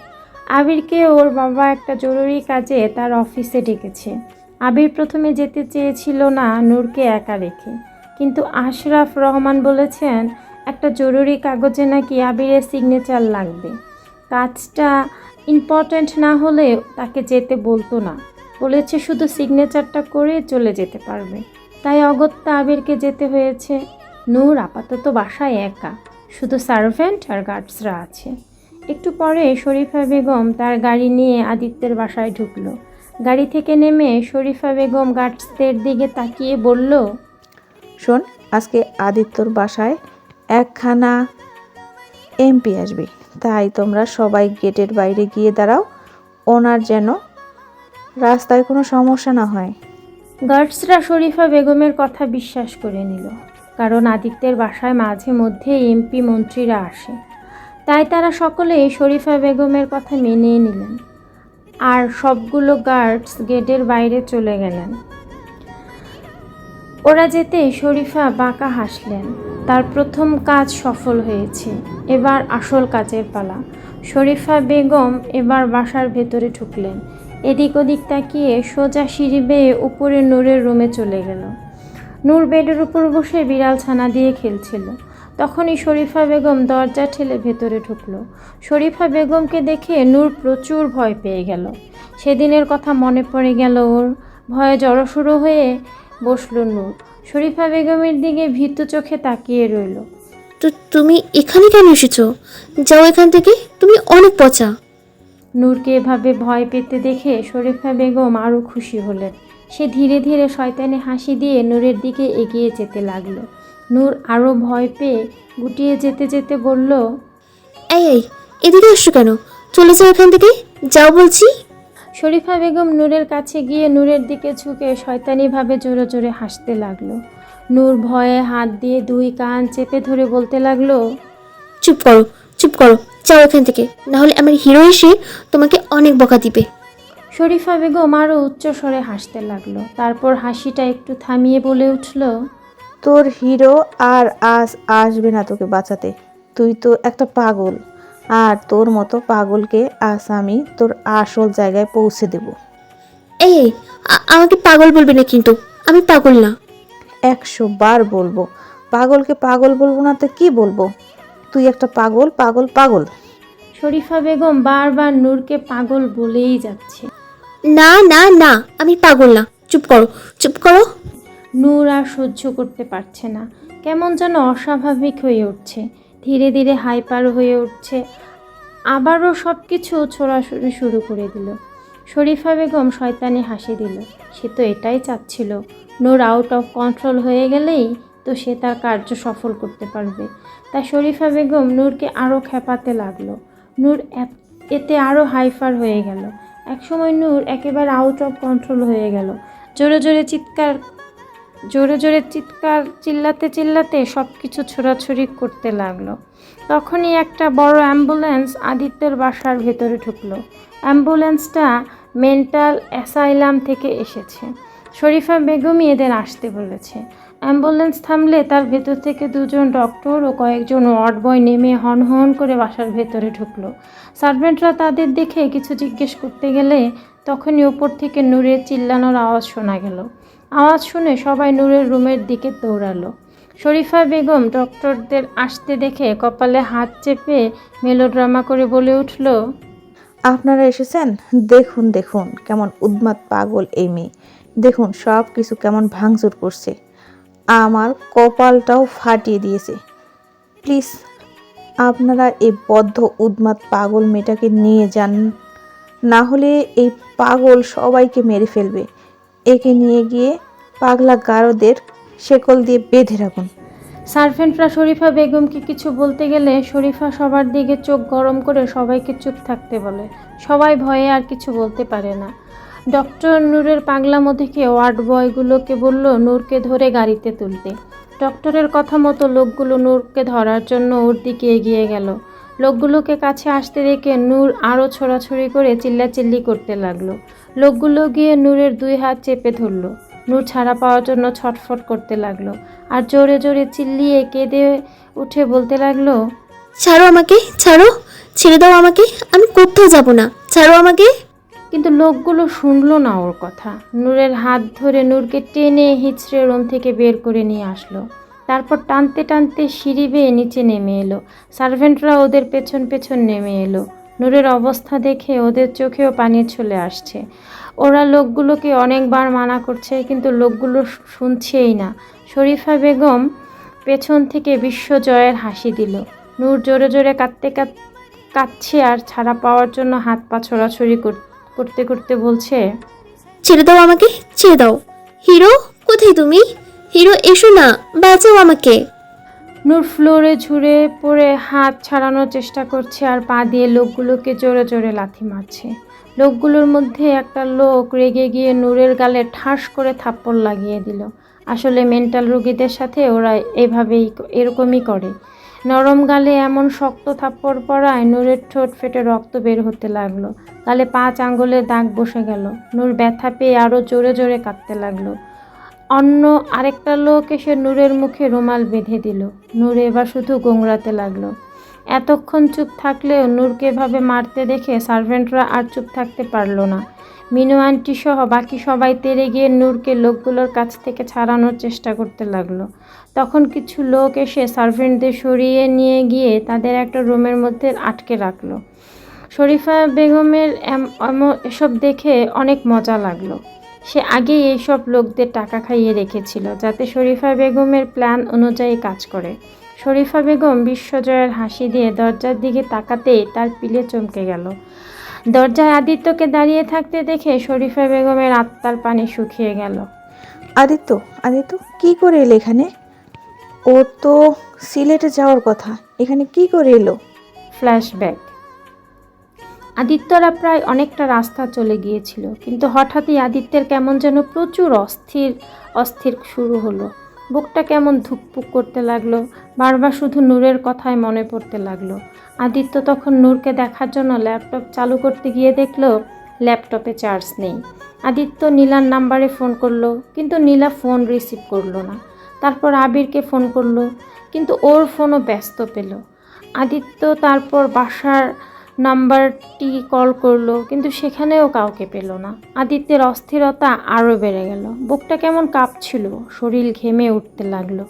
Speaker 1: আবিরকে ওর বাবা একটা জরুরি কাজে তার অফিসে ডেকেছে। আবির প্রথমে যেতে চেয়েছিল না নূরকে একা রেখে, কিন্তু আশরাফ রহমান বলেছেন একটা জরুরি কাগজে নাকি আবিরের সিগনেচার লাগবে। কাজটা ইম্পর্ট্যান্ট না হলে তাকে যেতে বলতো না, বলেছে শুধু সিগনেচারটা করে চলে যেতে পারবে। তাই অগত্যা আবিরকে যেতে হয়েছে। নূর আপাতত বাসায় একা, শুধু সার্ভেন্ট আর গার্ডসরা আছে। একটু পরে শরীফা বেগম তার গাড়ি নিয়ে আদিত্যের বাসায় ঢুকলো। গাড়ি থেকে নেমে শরীফা বেগম গার্ডসদের দিকে তাকিয়ে বলল,
Speaker 9: শোন, আজকে আদিত্যর বাসায় একখানা এমপি আসবে, তাই তোমরা সবাই গেটের বাইরে গিয়ে দাঁড়াও, ওনার যেন রাস্তায় কোনো সমস্যা না হয়।
Speaker 1: গার্ডসরা শরীফা বেগমের কথা বিশ্বাস করে নিল, কারণ আদিত্যের বাসায় মাঝে মধ্যে এমপি মন্ত্রীরা আসে। তাই তারা সকলেই শরীফা বেগমের কথা মেনে নিলেন, আর সবগুলো গার্ডস গেটের বাইরে চলে গেলেন। ওরা যেতে শরীফা বাঁকা হাসলেন। তার প্রথম কাজ সফল হয়েছে, এবার আসল কাজের পালা। শরীফা বেগম এবার বাসার ভেতরে ঢুকলেন। এদিক ওদিক তাকিয়ে সোজা সিঁড়ি বেয়ে উপরে নূরের রুমে চলে গেল। নূর বেডের উপর বসে বিড়াল ছানা দিয়ে খেলছিল। তখনই শরীফা বেগম দরজা ঠেলে ভেতরে ঢুকলো। শরীফা বেগমকে দেখে নূর প্রচুর ভয় পেয়ে গেল। সেদিনের কথা মনে পড়ে গেল ওর। ভয়ে জড়সড়ো হয়ে বসল নূর। শরীফা বেগমের দিকে ভীতু চোখে তাকিয়ে রইল।
Speaker 2: তো তুমি এখানে কেন এসেছো? যাও এখান থেকে, তুমি অনেক পচা।
Speaker 1: নূরকে এভাবে ভয় পেতে দেখে শরীফা বেগম আরও খুশি হলেন। সে ধীরে ধীরে শয়তানি হাসি দিয়ে নূরের দিকে এগিয়ে যেতে লাগলো। নূর আরও ভয় পেয়ে গুটিয়ে যেতে যেতে বলল,
Speaker 2: এই এই, এদিকে আসছো কেন? চলে যাও এখান থেকে, যাও বলছি।
Speaker 1: শরীফা বেগম নূরের কাছে গিয়ে নূরের দিকে ঝুঁকে শয়তানিভাবে জোরে জোরে হাসতে লাগলো। নূর ভয়ে হাত দিয়ে দুই কান চেপে ধরে বলতে লাগলো,
Speaker 2: চুপ করো, চুপ করো, যাও এখান থেকে, নাহলে আমার হিরো এসে তোমাকে অনেক বকা দিবে।
Speaker 1: শরীফা বেগম আরও উচ্চস্বরে হাসতে লাগলো। তারপর হাসিটা একটু থামিয়ে বলে উঠল,
Speaker 9: তোর হিরো আর আজ আসবে না তোকে বাঁচাতে। তুই তো একটা পাগল, আর তোর মতো পাগলকে আজ আমি তোর আসল জায়গায় পৌঁছে দেব।
Speaker 2: এই এই, আমাকে পাগল বলবে না কিন্তু, আমি পাগল না।
Speaker 9: 100 বার বলবো, পাগলকে পাগল বলবো না তো কি বলবো? তুই একটা পাগল, পাগল, পাগল।
Speaker 1: শরীফা বেগম বারবার নূরকে পাগল বলেই যাচ্ছে।
Speaker 2: না না না, আমি পাগল না, চুপ করো, চুপ করো।
Speaker 1: নূর আর সহ্য করতে পারছে না, কেমন যেন অস্বাভাবিক হয়ে উঠছে, ধীরে ধীরে হাইপার হয়ে উঠছে, আবারও সব কিছু ছোড়াছুড়ি শুরু করে দিল। শরীফা বেগম শয়তানি হাসি দিল। সে তো এটাই চাচ্ছিল, নূর আউট অফ কন্ট্রোল হয়ে গেলেই তো সে তার কার্য সফল করতে পারবে। তাই শরীফা বেগম নূরকে আরও খেপাতে লাগলো। নূর এতে আরও হাইপার হয়ে গেল। একসময় নূর একেবারে আউট অফ কন্ট্রোল হয়ে গেল। জোরে জোরে চিৎকার চিল্লাতে চিল্লাতে সব কিছু ছোড়াছুড়ি করতে লাগলো। তখনই একটা বড় অ্যাম্বুলেন্স আদিত্যের বাসার ভেতরে ঢুকলো। অ্যাম্বুলেন্সটা মেন্টাল অ্যাসাইলাম থেকে এসেছে। শরীফা বেগমই এদের আসতে বলেছে। অ্যাম্বুলেন্স থামলে তার ভেতর থেকে 2জন ডক্টর ও কয়েকজন ওয়ার্ড বয় নেমে হন হন করে বাসার ভেতরে ঢুকলো। সার্ভেন্টরা তাদের দেখে কিছু জিজ্ঞেস করতে গেলে তখনই ওপর থেকে নূরের চিল্লানোর আওয়াজ শোনা গেল। আওয়াজ শুনে সবাই নূরের রুমের দিকে দৌড়ালো। শরীফা বেগম ডক্টরদের আসতে দেখে কপালে হাত চেপে মেলোড্রামা করে বলে উঠল,
Speaker 9: আপনারা এসেছেন? দেখুন দেখুন কেমন উন্মাদ পাগল এই মেয়ে, দেখুন সব কিছু কেমন ভাঙচুর করছে, আমার কপালটাও ফাটিয়ে দিয়েছে। প্লিজ আপনারা এই বদ্ধ উন্মাদ পাগল মেয়েটাকে নিয়ে যান, না হলে এই পাগল সবাইকে মেরে ফেলবে। একে নিয়ে গিয়ে পাগলা গারদের শেকল দিয়ে বেঁধে রাখুন।
Speaker 1: সার্ভেন্টরা শরীফা বেগমকে কিছু বলতে গেলে শরীফা সবার দিকে চোখ গরম করে সবাইকে চুপ থাকতে বলে। সবাই ভয়ে আর কিছু বলতে পারে না। ডক্টর নূরের পাগলামো দেখে ওয়ার্ড বয়গুলোকে বলল নূরকে ধরে গাড়িতে তুলতে। ডক্টরের কথা মতো লোকগুলো নূরকে ধরার জন্য ওর দিকে এগিয়ে গেল। লোকগুলোকে কাছে আসতে দেখে নূর আরও ছোড়াছুড়ি করে চিল্লাচিল্লি করতে লাগলো। লোকগুলো গিয়ে নূরের 2 হাত চেপে ধরল। নূর ছাড়া পাওয়ার জন্য ছটফট করতে লাগলো আর জোরে জোরে চিল্লিয়ে কেঁদে উঠে বলতে লাগলো,
Speaker 2: ছাড়ো আমাকে, ছাড়ো, ছেড়ে দাও আমাকে, আমি কোথাও যাব না, ছাড়ো আমাকে।
Speaker 1: কিন্তু লোকগুলো শুনলো না ওর কথা। নূরের হাত ধরে নূরকে টেনে হিঁচড়ে রুম থেকে বের করে নিয়ে আসলো। তারপর টানতে টানতে সিঁড়ি বেয়ে নিচে নেমে এলো। সার্ভেন্টরা ওদের পেছন পেছন নেমে এলো। নূরের অবস্থা দেখে ওদের চোখেও পানি চলে আসছে। ওরা লোকগুলোকে অনেকবার মানা করছে, কিন্তু লোকগুলো শুনছেই না। শরীফা বেগম পেছন থেকে বিশ্বজয়ের হাসি দিল। নূর জোরে জোরে কাঁদছে আর ছাড়া পাওয়ার জন্য হাত পা ছোড়াছুড়ি করতে করতে বলছে,
Speaker 2: ছেড়ে দাও আমাকে, ছেড়ে দাও। হিরো কোথায় তুমি? হিরো এসো না, বাঁচাও আমাকে।
Speaker 1: নূর ফ্লোরে ঝুড়ে পড়ে হাত ছাড়ানোর চেষ্টা করছে আর পা দিয়ে লোকগুলোকে জোরে জোরে লাথি মারছে। লোকগুলোর মধ্যে একটা লোক রেগে গিয়ে নূরের গালে ঠাস করে থাপ্পড় লাগিয়ে দিল। আসলে মেন্টাল রোগীদের সাথে ওরা এরকমই করে। নরম গালে এমন শক্ত থাপ্পড় পড়ায় নূরের ঠোঁট ফেটে রক্ত বের হতে লাগলো। গালে 5 আঙ্গুলের দাগ বসে গেল। নূর ব্যথা পেয়ে আরও জোরে জোরে কাঁদতে লাগলো। অন্য আরেকটা লোক এসে নূরের মুখে রুমাল বেঁধে দিল। নূর এবার শুধু গোংড়াতে লাগলো। এতক্ষণ চুপ থাকলেও নূরকে এভাবে মারতে দেখে সার্ভেন্টরা আর চুপ থাকতে পারলো না। মিনু আন্টি সহ বাকি সবাই তেড়ে গিয়ে নূরকে লোকগুলোর কাছ থেকে ছাড়ানোর চেষ্টা করতে লাগলো। তখন কিছু লোক এসে সার্ভেন্টদের সরিয়ে নিয়ে গিয়ে তাদের একটা রুমের মধ্যে আটকে রাখলো। শরীফা বেগমের এসব দেখে অনেক মজা লাগলো। সে আগেই এইসব লোকদের টাকা খাইয়ে রেখেছিল যাতে শরীফা বেগমের প্ল্যান অনুযায়ী কাজ করে। শরীফা বেগম বিশ্বজয়ের হাসি দিয়ে দরজার দিকে তাকাতেই তার পিলে চমকে গেল। দরজায় আদিত্যকে দাঁড়িয়ে থাকতে দেখে শরীফা বেগমের আত্মার পানি শুকিয়ে গেল।
Speaker 9: আদিত্য, আদিত্য কি করে এলো এখানে? ওর তো সিলেটে যাওয়ার কথা, এখানে কি করে এলো?
Speaker 1: ফ্ল্যাশব্যাক। আদিত্যরা প্রায় অনেকটা রাস্তা চলে গিয়েছিল, কিন্তু হঠাৎই আদিত্যের কেমন যেন প্রচুর অস্থির শুরু হলো। বুকটা কেমন ধুকপুক করতে লাগলো, বারবার শুধু নূরের কথাই মনে পড়তে লাগলো। আদিত্য তখন নূরকে দেখার জন্য ল্যাপটপ চালু করতে গিয়ে দেখলো ল্যাপটপে চার্জ নেই। আদিত্য নীলার নাম্বারে ফোন করলো, কিন্তু নীলা ফোন রিসিভ করলো না। তারপর আবিরকে ফোন করলো, কিন্তু ওর ফোনও ব্যস্ত পেল। আদিত্য তারপর বাসার নাম্বারটি কল করলো, কিন্তু সেখানেও কাউকে পেল না। আদিত্যের অস্থিরতা আরও বেড়ে গেল, বুকটা কেমন কাঁপছিল, শরীর ঘেমে উঠতে লাগলো।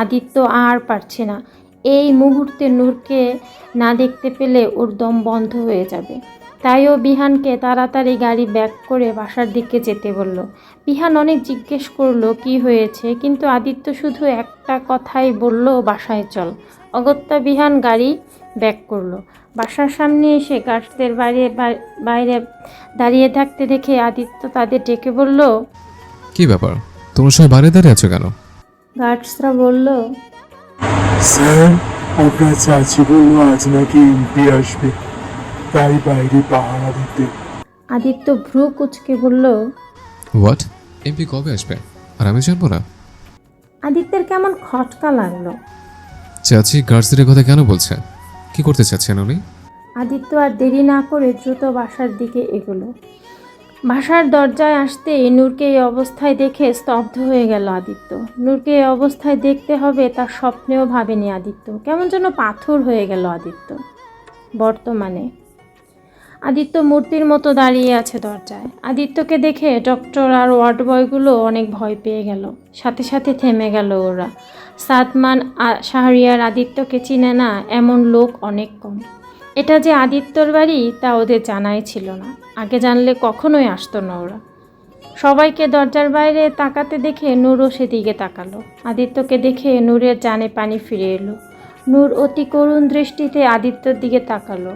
Speaker 1: আদিত্য আর পারছে না, এই মুহূর্তে নূরকে না দেখতে পেলে ওর দম বন্ধ হয়ে যাবে। তাই ও বিহানকে তাড়াতাড়ি গাড়ি ব্যাক করে বাসার দিকে যেতে বলল। বিহান অনেক জিজ্ঞেস করলো কি হয়েছে, কিন্তু আদিত্য শুধু একটা কথাই বলল, বাসায় চল। অগত্যা বিহান গাড়ি ব্যাক করলো। বাসার সামনে এসে গার্ডসদের বাইরে দাঁড়িয়ে থাকতে দেখে আদিত্য তাদের ডেকে বলল,
Speaker 4: কি ব্যাপার, তোমরা সবাই বাইরে দাঁড়িয়ে আছো কেন?
Speaker 1: গার্ডসরা বলল,
Speaker 10: স্যার, আপনার চাচি বললো আজ নাকি এমপি আসবে, তাই বাইরে পাহারা দিতে।
Speaker 1: আদিত্য ভ্রু কুচকে বলল,
Speaker 4: হোয়াট? এমপি কবে আসবে আর আমি জানবো না?
Speaker 1: আদিত্যের কেমন খটকা লাগলো।
Speaker 4: চাচি গার্ডসদের কথা কেন বলছে? কি করতে চাচ্ছেন উনি?
Speaker 1: আদিত্য আর দেরি না করে দ্রুত বাসার দিকে এগোলো। বাসার দরজায় আসতেই নূরকে এই অবস্থায় দেখে স্তব্ধ হয়ে গেল আদিত্য। নূরকে এই অবস্থায় দেখতে হবে তার স্বপ্নেও ভাবেনি আদিত্য। কেমন যেন পাথর হয়ে গেল আদিত্য। বর্তমানে আদিত্য মূর্তির মতো দাঁড়িয়ে আছে দরজায়। আদিত্যকে দেখে ডক্টর আর ওয়ার্ড বয়গুলো অনেক ভয় পেয়ে গেল, সাথে সাথে থেমে গেল ওরা। সাদমান শাহরিয়ার আদিত্যকে চিনে না এমন লোক অনেক কম। এটা যে আদিত্যর বাড়ি তা ওদের জানাই ছিল না, আগে জানলে কখনোই আসতো না ওরা। সবাইকে দরজার বাইরে তাকাতে দেখে নূরও সেদিকে তাকালো। আদিত্যকে দেখে নূরের জানে পানি ফিরে এলো। নূর অতি করুণ দৃষ্টিতে আদিত্যর দিকে তাকালো।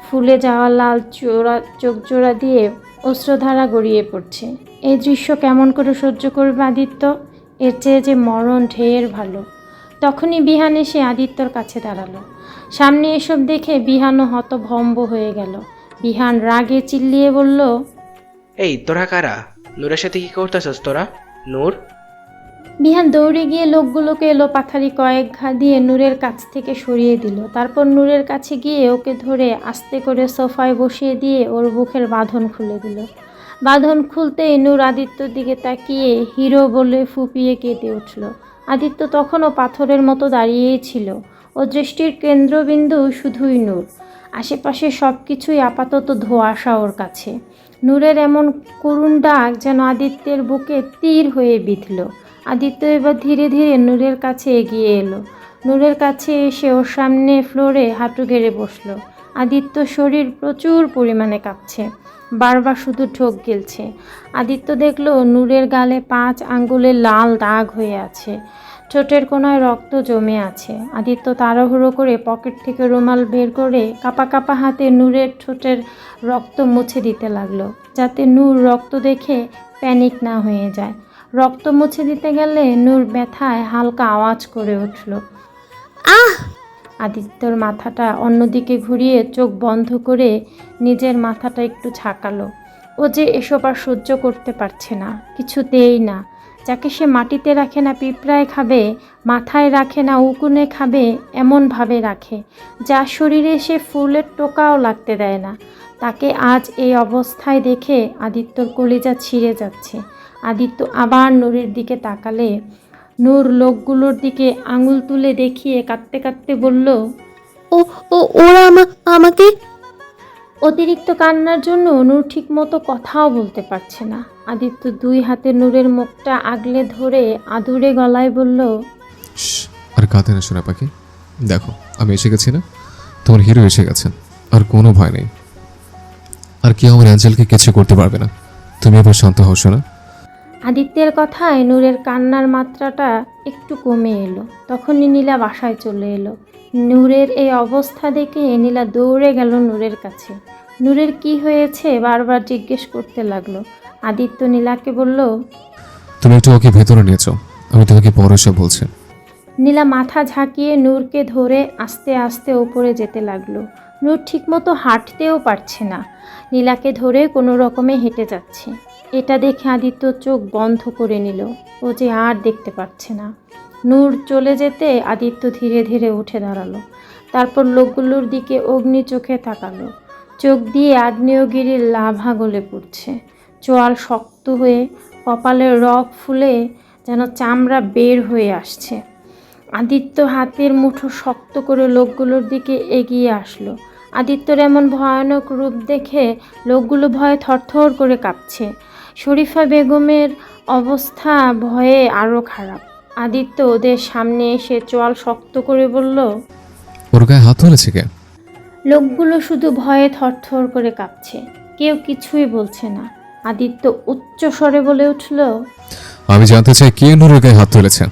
Speaker 1: ফুলে যাওয়া লাল চোখ জোড়া দিয়ে অশ্রুধারা গড়িয়ে পড়ছে। এই দৃশ্য কেমন করে সহ্য করবে আদিত্য? এর চেয়ে যে মরণ ঢের ভালো। তখনই বিহান এসে আদিত্যর কাছে দাঁড়ালো। সামনে এসব দেখে বিহানও হতভম্ব হয়ে গেল। বিহান রাগে চিল্লিয়ে বলল,
Speaker 7: এই তোরা কারা? নূরের সাথে কি করতেছস তোরা? নূর?
Speaker 1: বিহান দৌড়ে গিয়ে লোকগুলোকে এলোপাথারি কয়েক ঘা দিয়ে নূরের কাছ থেকে সরিয়ে দিল। তারপর নূরের কাছে গিয়ে ওকে ধরে আস্তে করে সোফায় বসিয়ে দিয়ে ওর বুকের বাঁধন খুলে দিল। বাঁধন খুলতেই নূর আদিত্যর দিকে তাকিয়ে হিরো বলে ফুপিয়ে কেঁদে উঠল। আদিত্য তখনও পাথরের মতো দাঁড়িয়েই ছিল। ও দৃষ্টির কেন্দ্রবিন্দু শুধুই নূর। আশেপাশে সব কিছুই আপাতত ধোঁয়াশা ওর কাছে। নূরের এমন করুণ ডাক যেন আদিত্যের বুকে তীর হয়ে বিঁধল। আদিত্য এবার ধীরে ধীরে নূরের কাছে এগিয়ে এলো। নূরের কাছে এসে ওর সামনে ফ্লোরে হাঁটু গেড়ে বসলো। আদিত্য শরীর প্রচুর পরিমাণে কাঁপছে, বারবার শুধু ঢোক গিলছে। আদিত্য দেখলো নূরের গালে 5 আঙ্গুলে লাল দাগ হয়ে আছে, ঠোঁটের কোনায় রক্ত জমে আছে। আদিত্য তাড়াহুড়ো করে পকেট থেকে রুমাল বের করে কাঁপা কাঁপা হাতে নূরের ঠোঁটের রক্ত মুছে দিতে লাগলো, যাতে নূর রক্ত দেখে প্যানিক না হয়ে যায়। রক্ত মুছে দিতে গেলে নূর ব্যথায় হালকা আওয়াজ করে উঠল,
Speaker 2: আহ!
Speaker 1: আদিত্যর মাথাটা অন্যদিকে ঘুরিয়ে চোখ বন্ধ করে নিজের মাথাটা একটু ঝাঁকালো। ও যে এসব আর সহ্য করতে পারছে না, কিছুতেই না। যাকে সে মাটিতে রাখে না পিঁপড়ায় খাবে, মাথায় রাখে না উকুনে খাবে, এমনভাবে রাখে যা শরীরে সে ফুলের টোকাও লাগতে দেয় না, তাকে আজ এই অবস্থায় দেখে আদিত্যর কলিজা ছিঁড়ে যাচ্ছে। আদিত্য আবার নূরের দিকে তাকালে নূর লোকগুলোর দিকে আঙুল তুলে দেখিয়ে কাঁদতে কাঁদতে বলল,
Speaker 2: ওরা আমাকে।
Speaker 1: অতিরিক্ত কান্নার জন্য নূর ঠিকমতো কথাও বলতে পারছে না। আদিত্য 2 হাতে নূরের মুখটা আগলে ধরে আদুরে গলায় বলল,
Speaker 4: আর কাঁদে না সোনা পাখি, দেখো আমি এসে গেছি না, তোমার হিরো এসে গেছেন, আর কোনো ভয় নেই। আর কেউ আমার অ্যাঞ্জেলকে কিছু করতে পারবে না। তুমি এবার শান্ত হও সোনা,
Speaker 1: আদিত্যের কথায় নূরের কান্নার মাত্রাটা একটু কমে এলো। তখনই নীলা বাসায় চলে এলো। নূরের এই অবস্থা দেখে নীলা দৌড়ে গেল নূরের কাছে। নূরের কি হয়েছে বারবার জিজ্ঞেস করতে লাগলো। আদিত্য নীলাকে বলল,
Speaker 4: তুমি একটু ওকে ভেতরে নিয়েছো, আমি তোমাকে পরে সব বলছি।
Speaker 1: নীলা মাথা ঝাঁকিয়ে নূরকে ধরে আস্তে আস্তে ওপরে যেতে লাগলো। নূর ঠিকমতো হাঁটতেও পারছে না, নীলাকে ধরে কোনো রকমে হেঁটে যাচ্ছে। এটা দেখে আদিত্য চোখ বন্ধ করে নিল। ও যে আর দেখতে পাচ্ছে না। নূর চলে যেতে আদিত্য ধীরে ধীরে উঠে দাঁড়ালো। তারপর লোকগুলোর দিকে অগ্নি চোখে তাকালো। চোখ দিয়ে আগ্নেয়গিরির লাভা গলে পড়ছে। চোয়াল শক্ত হয়ে কপালের রগ ফুলে যেন চামড়া বের হয়ে আসছে। আদিত্য হাতের মুঠো শক্ত করে লোকগুলোর দিকে এগিয়ে আসলো। আদিত্যর এমন ভয়ানক রূপ দেখে লোকগুলো ভয়ে থরথর করে কাঁপছে। শরীফা বেগমের অবস্থা ভয়ে আরও খারাপ। আদিত্য ওদের সামনে এসে চোয়াল শক্ত করে বলল,
Speaker 4: ওর গায়ে হাত তুলেছে কে?
Speaker 1: লোকগুলো শুধু ভয়ে থরথর করে কাঁপছে, কেউ কিছুই বলছে না। আদিত্য উচ্চ স্বরে বলে উঠল,
Speaker 4: আমি জানতে চাই কে নূরের গায়ে হাত তুলেছে।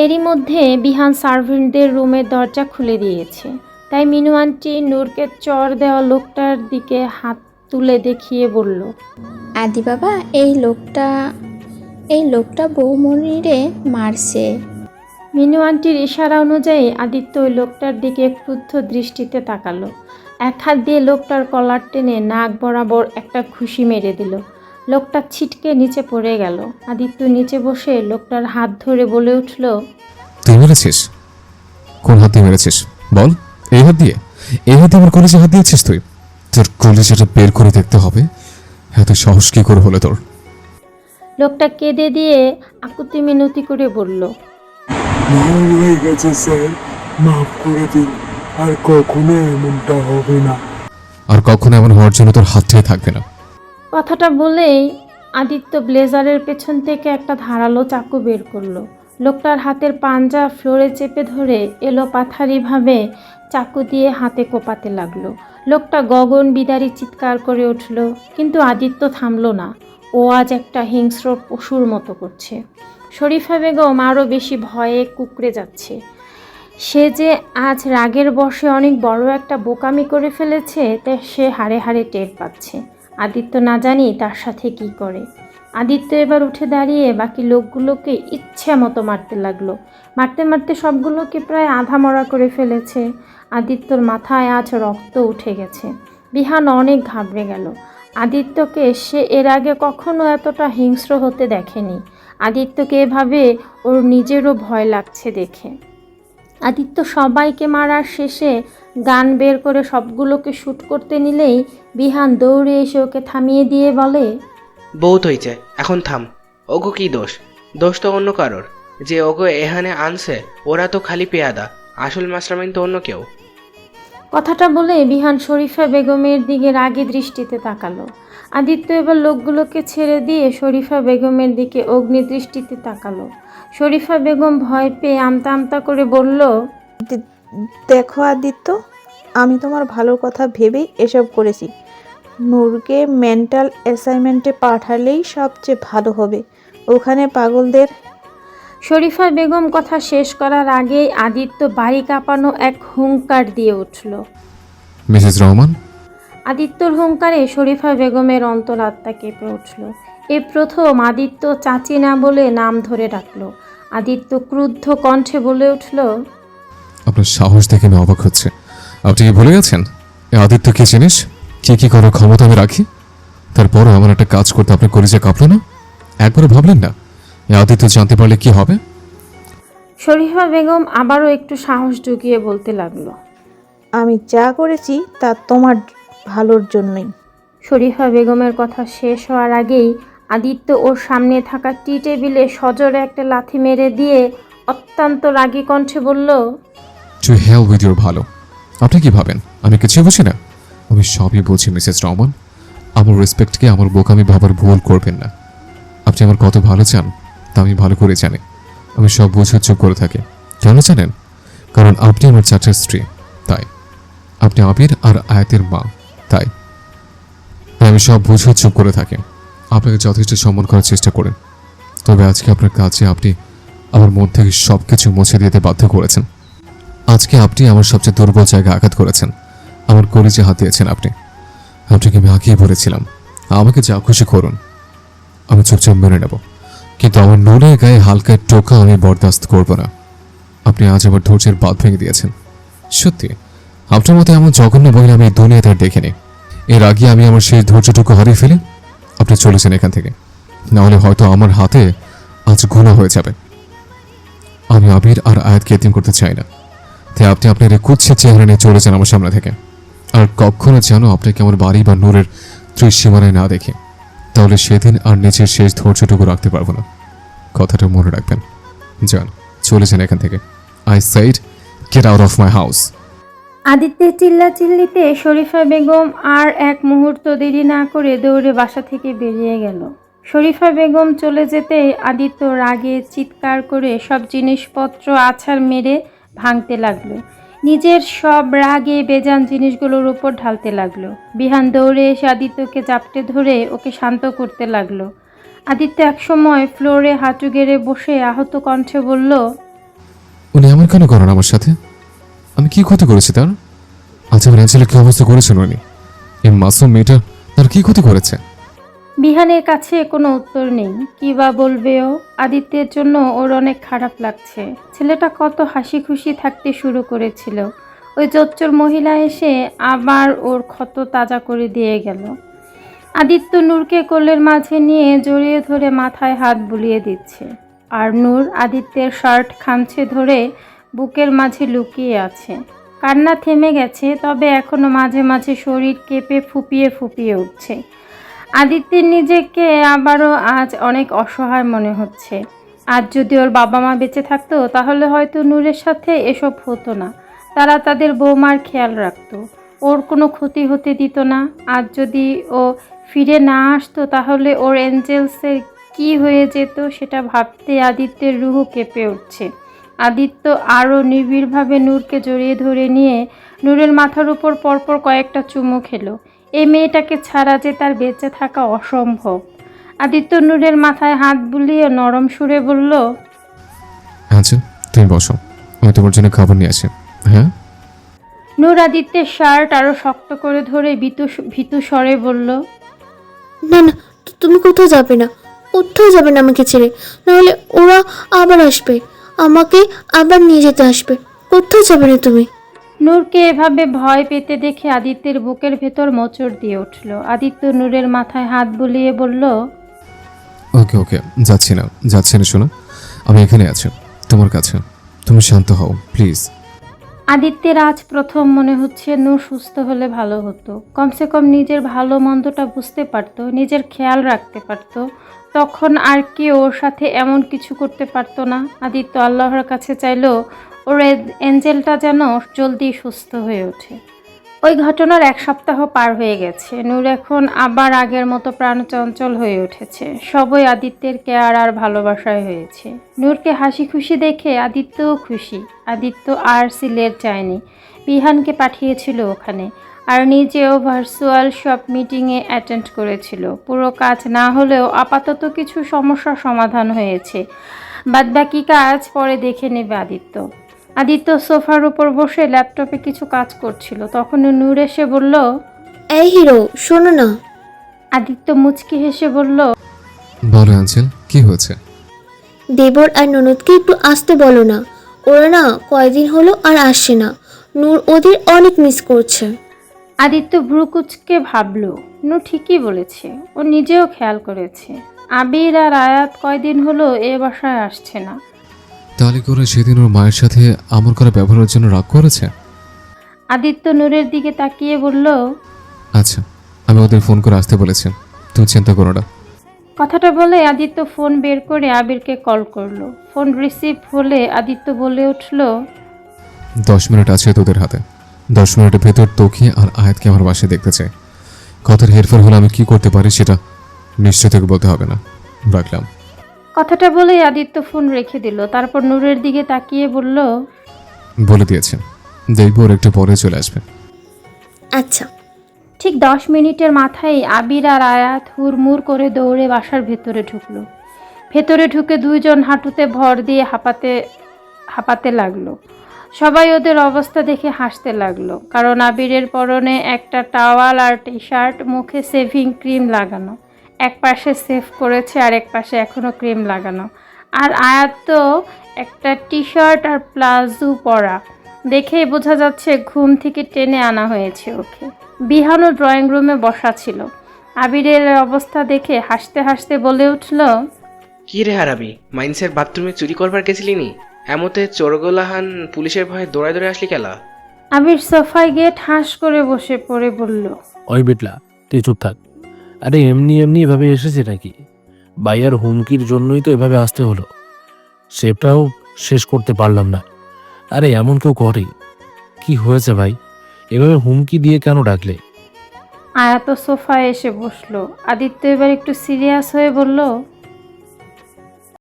Speaker 1: এরই মধ্যে বিহান সার্ভেন্টদের রুমের দরজা খুলে দিয়েছে। তাই মিনু আন্টি নূরকে চর দেওয়া লোকটার দিকে হাত তুলে দেখিয়ে বলল,
Speaker 3: আদি বাবা, এই লোকটা বৌমনিরে মারছে।
Speaker 1: মিনু আন্টির ইশারা অনুযায়ী আদিত্য ওই লোকটার দিকে ক্রুদ্ধ দৃষ্টিতে তাকালো। এক হাত দিয়ে লোকটার কলার টেনে নাক বরাবর একটা ঘুষি মেরে দিল। লোকটা ছিটকে নিচে পড়ে গেল। আদিত্য নিচে বসে লোকটার হাত ধরে বলে উঠল,
Speaker 4: তুই মেরেছিস? কোন হাত দিয়ে মেরেছিস বল? এই হাত দিয়ে? এই হাত দিয়ে আমার কলেজে হাত দিয়েছিস তুই? তোর কলেজেটা বের করে দেখতে হবে। এত সাহস কি করে হলো তোর?
Speaker 1: লোকটা কেঁদে দিয়ে আকুতি মিনতি করে বলল,
Speaker 10: ভুল হয়ে গেছে স্যার, মাফ করে দিন, আর কখনো এমনটা হবে না।
Speaker 4: আর কখনো এমন হওয়ার জন্য তোর হাতটাই থাকবে না।
Speaker 1: কথাটা বলেই আদিত্য ব্লেজারের পেছন থেকে একটা ধারালো চাকু বের করলো। লোকটার হাতের পাঞ্জা ফ্লোরে চেপে ধরে এলো পাথারিভাবে চাকু দিয়ে হাতে কোপাতে লাগলো। লোকটা গগন বিদারী চিৎকার করে উঠল, কিন্তু আদিত্য থামলো না। ও আজ একটা হিংস্র পশুর মতো করছে। শরীফা বেগম আরও বেশি ভয়ে কুঁকড়ে যাচ্ছে। সে যে আজ রাগের বশে অনেক বড় একটা বোকামি করে ফেলেছে তা সে হাড়ে হাড়ে টের পাচ্ছে। আদিত্য না জানি তার সাথে কি করে। আদিত্য এবার উঠে দাঁড়িয়ে বাকি লোকগুলোকে ইচ্ছে মতো মারতে লাগলো। মারতে মারতে সবগুলোকে প্রায় আধা মরা করে ফেলেছে। আদিত্যর মাথায় আজ রক্ত উঠে গেছে। বিহান অনেক ঘাবড়ে গেল। আদিত্যকে সে এর আগে কখনো এতটা হিংস্র হতে দেখেনি। আদিত্যকে এভাবে ওর নিজেরও ভয় লাগছে দেখে। আদিত্য সবাইকে মারার শেষে গান বের করে সবগুলোকে শ্যুট করতে নিলেই বিহান দৌড়ে এসে ওকে থামিয়ে দিয়ে বলে,
Speaker 7: বহুত হয়েছে, এখন থাম। ওগো কি দোষ? দোষ তো অন্য কারোর। যে ওগো এখানে আনছে ওরা তো খালি পেয়াদা, আসল মাস্টারমাইন্ড তো অন্য কেউ।
Speaker 1: কথাটা বলে বিহান শরীফা বেগমের দিকে রাগী দৃষ্টিতে তাকালো। আদিত্য এবার লোকগুলোকে ছেড়ে দিয়ে শরীফা বেগমের দিকে অগ্নি দৃষ্টিতে তাকালো। শরীফা বেগম ভয় পেয়ে আমতা আমতা করে বলল,
Speaker 9: দেখো আদিত্য, আমি তোমার ভালোর কথা ভেবেই এসব করেছি। নূরকে মেন্টাল অ্যাসাইনমেন্টে পাঠালেই সবচেয়ে ভালো হবে। ওখানে পাগলদের।
Speaker 1: শরীফা বেগম কথা শেষ করার আগেই আদিত্য বাড়ি কাঁপানো এক হুঙ্কার দিয়ে উঠল।
Speaker 4: মিসেস রহমান।
Speaker 1: আদিত্যর হুঙ্কারে শরীফা বেগমের অন্তরাত্মা কেঁপে উঠল। এ প্রথম আদিত্য চাচি না বলে নাম ধরে ডাকলো। আদিত্য ক্রুদ্ধ কণ্ঠে বলে উঠল,
Speaker 4: আপনার সাহস দেখে আমি অবাক হচ্ছে। আপনি কি ভুলে গেছেন এ আদিত্য কি জিনিস? কি করার ক্ষমতা আমি রাখি? তারপরও আমার একটা কাজ করতে আপনার কলেজে কাঁপলো না? একবারও ভাবলেন না এ আদিত্য জানতে পারলে কি হবে?
Speaker 1: শরীফা বেগম আবারও একটু সাহস জুগিয়ে বলতে লাগলো,
Speaker 9: আমি যা করেছি তা তোমার ভালোর জন্যই।
Speaker 1: শরীফা বেগমের কথা শেষ হওয়ার আগেই আদিত্য ওর সামনে থাকা টি টেবিলে সজোরে একটা লাথি মেরে দিয়ে অত্যন্ত রাগী কণ্ঠে বলল,
Speaker 4: টু হেল উইথ ইউর ভালো। আপনি কি ভাবেন আমি কিছুই বুঝি না? আমি সবই বলছি মিসেস রহমান। আমার রেসপেক্টকে আমার বোকামি ভাবার ভুল করবেন না। আপনি আমার কত ভালো চান তা আমি ভালো করে জানি। আমি সব বোঝার চোখ করে থাকি। কেন জানেন? কারণ আপনি আমার চাচার স্ত্রী, তাই। আপনি আবির আর আয়াতের মা, তাই আমি সব বুঝে চুপ করে থাকি। আপনাকে যথেষ্ট সম্মান করার চেষ্টা করেন, তবে আজকে আপনার কাছে আপনি আমার মন থেকে সব কিছু মুছে দিতে বাধ্য করেছেন। আজকে আপনি আমার সবচেয়ে দুর্বল জায়গায় আঘাত করেছেন, আমার কলিজে হাত দিয়েছেন আপনি। আপনাকে আমি আগেই বলেছিলাম আমাকে যা খুশি করুন, আমি চুপচাপ মেনে নেব, কিন্তু আমার নুনের গায়ে হালকা টোকা আমি বরদাস্ত করব না। আপনি আজ আমার ধৈর্যের বাঁধ ভেঙে দিয়েছেন। সত্যি আপনার মতো এমন জঘন্য মহিলা আমি এই দুনিয়াতে আর দেখিনি। এর আগে আমি আমার সেই ধৈর্যটুকু হারিয়ে ফেলি, আপনি চলেছেন এখান থেকে, নাহলে হয়তো আমার হাতে আজ গুনাহ হয়ে যাবে। আমি আবির আর আয়াতকে এতিম করতে চাই না, তাই আপনি আপনার এই কুৎসিত চেহারা নিয়ে চলে যান আমার সামনে থেকে। আর কখনো যেন আপনাকে আমার বাড়ি বা নূরের ত্রিসীমানায় না দেখে, তাহলে সেদিন আর নিজের শেষ ধৈর্যটুকু রাখতে পারবো না। কথাটা মনে রাখবেন। যান, চলে যান এখান থেকে। I said get out of my house.
Speaker 1: আদিত্যের চিল্লাচিল্লিতে শরীফা বেগম আর এক মুহূর্ত দেরি না করে দৌড়ে বাসা থেকে বেরিয়ে গেল। শরীফা বেগম চলে যেতেই আদিত্য রাগে চিৎকার করে সব জিনিসপত্র আছাড় মেরে ভাঙতে লাগলো। নিজের সব রাগে বেজান জিনিসগুলোর উপর ঢালতে লাগলো। বিহান দৌড়ে এসে আদিত্যকে জাপটে ধরে ওকে শান্ত করতে লাগলো। আদিত্য একসময় ফ্লোরে হাঁটু গেড়ে বসে আহত কণ্ঠে বলল,
Speaker 4: উনি এমন কেন করেন আমার সাথে? আমি কি ক্ষতি করেছি তার? আজ আমার অ্যাঞ্জেলের কি অবস্থা করেছেন উনি? এই মাসুম মেয়েটা তার কি ক্ষতি করেছে?
Speaker 1: বিহানের কাছে কোনো উত্তর নেই। কী বা বলবে ও? আদিত্যের জন্য ওর অনেক খারাপ লাগছে। ছেলেটা কত হাসি খুশি থাকতে শুরু করেছিল, ওই জোচ্চোর মহিলা এসে আবার ওর ক্ষত তাজা করে দিয়ে গেল। আদিত্য নূরকে কোলের মাঝে নিয়ে জড়িয়ে ধরে মাথায় হাত বুলিয়ে দিচ্ছে, আর নূর আদিত্যের শার্ট খামছে ধরে বুকের মাঝে লুকিয়ে আছে। কান্না থেমে গেছে, তবে এখনো মাঝে মাঝে শরীর কেঁপে ফুপিয়ে ফুপিয়ে উঠছে। আদিত্যের নিজেকে আবারও আজ অনেক অসহায় মনে হচ্ছে। আজ যদি ওর বাবা মা বেঁচে থাকতো তাহলে হয়তো নূরের সাথে এসব হতো না। তারা তাদের বৌমার খেয়াল রাখতো, ওর কোনো ক্ষতি হতে দিত না। আজ যদি ও ফিরে না আসতো তাহলে ওর এঞ্জেলসের কি হয়ে যেত সেটা ভাবতে আদিত্যের রুহু কেঁপে উঠছে। আদিত্য আরও নিবিড়ভাবে নূরকে জড়িয়ে ধরে নিয়ে নূরের মাথার উপর পরপর কয়েকটা চুমু খেলো। এই মেয়েটাকে ছাড়া যে তার বেঁচে থাকা অসম্ভব। আদিত্য নূরের মাথায় হাত বুলিয়ে নরম সুরে বলল,
Speaker 4: আচ্ছা তুমি বসো, আমি তোমার জন্য খাবার নিয়ে আসি। হ্যাঁ?
Speaker 1: নূর আদিত্যের শার্ট আরও শক্ত করে ধরে ভীতু স্বরে বলল,
Speaker 2: না না, তুমি কোথাও যাবে না, কোথাও যাবে না আমাকে ছেড়ে, নাহলে ওরা আবার আসবে, আমাকে আবার নিয়ে যেতে আসবে। কোথাও যাবে না তুমি।
Speaker 1: নূরকে এভাবে ভয় পেতে দেখে আদিত্যের বুকের ভেতর মোচড় দিয়ে উঠল। আদিত্য নূরের মাথায় হাত বুলিয়ে বলল,
Speaker 4: ওকে ওকে, যাচ্ছি না শোনো, আমি এখানে আছি তোমার কাছে, তুমি শান্ত হও প্লিজ।
Speaker 1: আদিত্যের আজ প্রথম মনে হচ্ছে নূর সুস্থ হলে ভালো হতো। কমসে কম নিজের ভালো মন্দটা বুঝতে পারতো, নিজের খেয়াল রাখতে পারতো। তখন আর কেউ ওর সাথে এমন কিছু করতে পারতো না। আদিত্য আল্লাহর কাছে চাইলো ওর এঞ্জেলটা যেন জলদি সুস্থ হয়ে ওঠে। ওই ঘটনার 1 সপ্তাহ পার হয়ে গেছে। নূর এখন আবার আগের মতো প্রাণচঞ্চল হয়ে উঠেছে। সবই আদিত্যের কেয়ার আর ভালোবাসায় হয়েছে। নূরকে হাসি খুশি দেখে আদিত্যও খুশি। আদিত্য আর সিলের চায়নি, বিহানকে পাঠিয়েছিল ওখানে, আর নিজেও ভার্চুয়াল সব মিটিংয়ে অ্যাটেন্ড করেছিল। পুরো কাজ না হলেও আপাতত কিছু সমস্যার সমাধান হয়েছে, বাদবাকি কাজ পরে দেখে নেবে আদিত্য। আদিত্য সোফার উপর বসে ল্যাপটপে কিছু কাজ করছিল, তখন নূর এসে বলল,
Speaker 2: এই হিরো, শোনো না।
Speaker 1: আদিত্য মুচকি হেসে বলল,
Speaker 4: বলো অ্যাঞ্জেল, কি হয়েছে?
Speaker 2: দেবর আর ননদকে একটু আসতে বলো না, ওরা না কয়দিন হলো আর আসছে না, নূর ওদের অনেক মিস করছে।
Speaker 1: আদিত্য ভ্রুকুচকে ভাবল, নূর ঠিকই বলেছে, ও নিজেও খেয়াল করেছে। আবির আর আয়াত কয়দিন হলো এ বাসায় আসছে না।
Speaker 4: তাহলে করে সেদিন ওর মায়ের সাথে আমার করা ব্যবহারের জন্য রাগ করেছে?
Speaker 1: আদিত্য নূরের দিকে তাকিয়ে বলল,
Speaker 4: আচ্ছা, আমি ওদের ফোন করে আসতে বলেছি, তুমি চিন্তা করো না।
Speaker 1: কথাটা বলে আদিত্য ফোন বের করে আবিরকে কল করলো। ফোন রিসিভ হলে আদিত্য বলে উঠল,
Speaker 4: 10 মিনিট আছে তোদের হাতে, 10 মিনিটের ভেতর তোকে আর আয়াতকে আমার বাসায় দেখতে চাই। কথার হেরফের হলে আমি কি করতে পারি সেটা নিশ্চয় তোকে বলতে হবে না। রাখলাম।
Speaker 1: কথাটা বলে আদিত্য ফোন রেখে দিল। তারপর নূরের দিকে তাকিয়ে বলল,
Speaker 4: বলে দিয়েছে, দেখবো ওর একটু পরে চলে আসবে।
Speaker 2: আচ্ছা।
Speaker 1: ঠিক 10 মিনিটের মাথায় আবির আর আয়াত হুড়মুড় করে দৌড়ে বাসার ভেতরে ঢুকলো। ভেতরে ঢুকে দুইজন হাঁটুতে ভর দিয়ে হাঁপাতে লাগলো। সবাই ওদের অবস্থা দেখে হাসতে লাগলো, কারণ আবিরের পরনে একটা টাওয়াল আর টি শার্ট, মুখে সেভিং ক্রিম লাগানো, এক পাশে সেভ করেছে আর এক পাশে এখনও ক্রিম লাগানো। আর আয়াত তো একটা টি শার্ট আর প্লাজো পরা, দেখেই বোঝা যাচ্ছে ঘুম থেকে টেনে আনা হয়েছে ওকে। বিহানও ড্রয়িং রুমে বসা ছিল। আবিরের অবস্থা দেখে হাসতে হাসতে বলে উঠল,
Speaker 7: কি রে হারাবি, মাইন্সের বাথরুমে চুরি করবার গেছিলি নি? এমতে চোরগোলাহান পুলিশের ভয়ে দৌড়ায় দৌড়ে আসলি কেলা?
Speaker 1: আবির সোফায় গিয়ে ঠাস করে বসে পড়ে বলল,
Speaker 5: ওই বেটলা, তুই চুপ থাক। আরে এমনি এমনি এভাবে এসেছে নাকি? ভাইয়ার হুমকির জন্যই তো এভাবে আসতে হলো। সেটাও শেষ করতে পারলাম না। আরে এমন কেউ করে? কি হয়েছে ভাই, এভাবে হুমকি দিয়ে কেন ডাকলে?
Speaker 1: আয়াত সোফায় এসে বসলো। আদিত্য এবার একটু সিরিয়াস হয়ে বলল,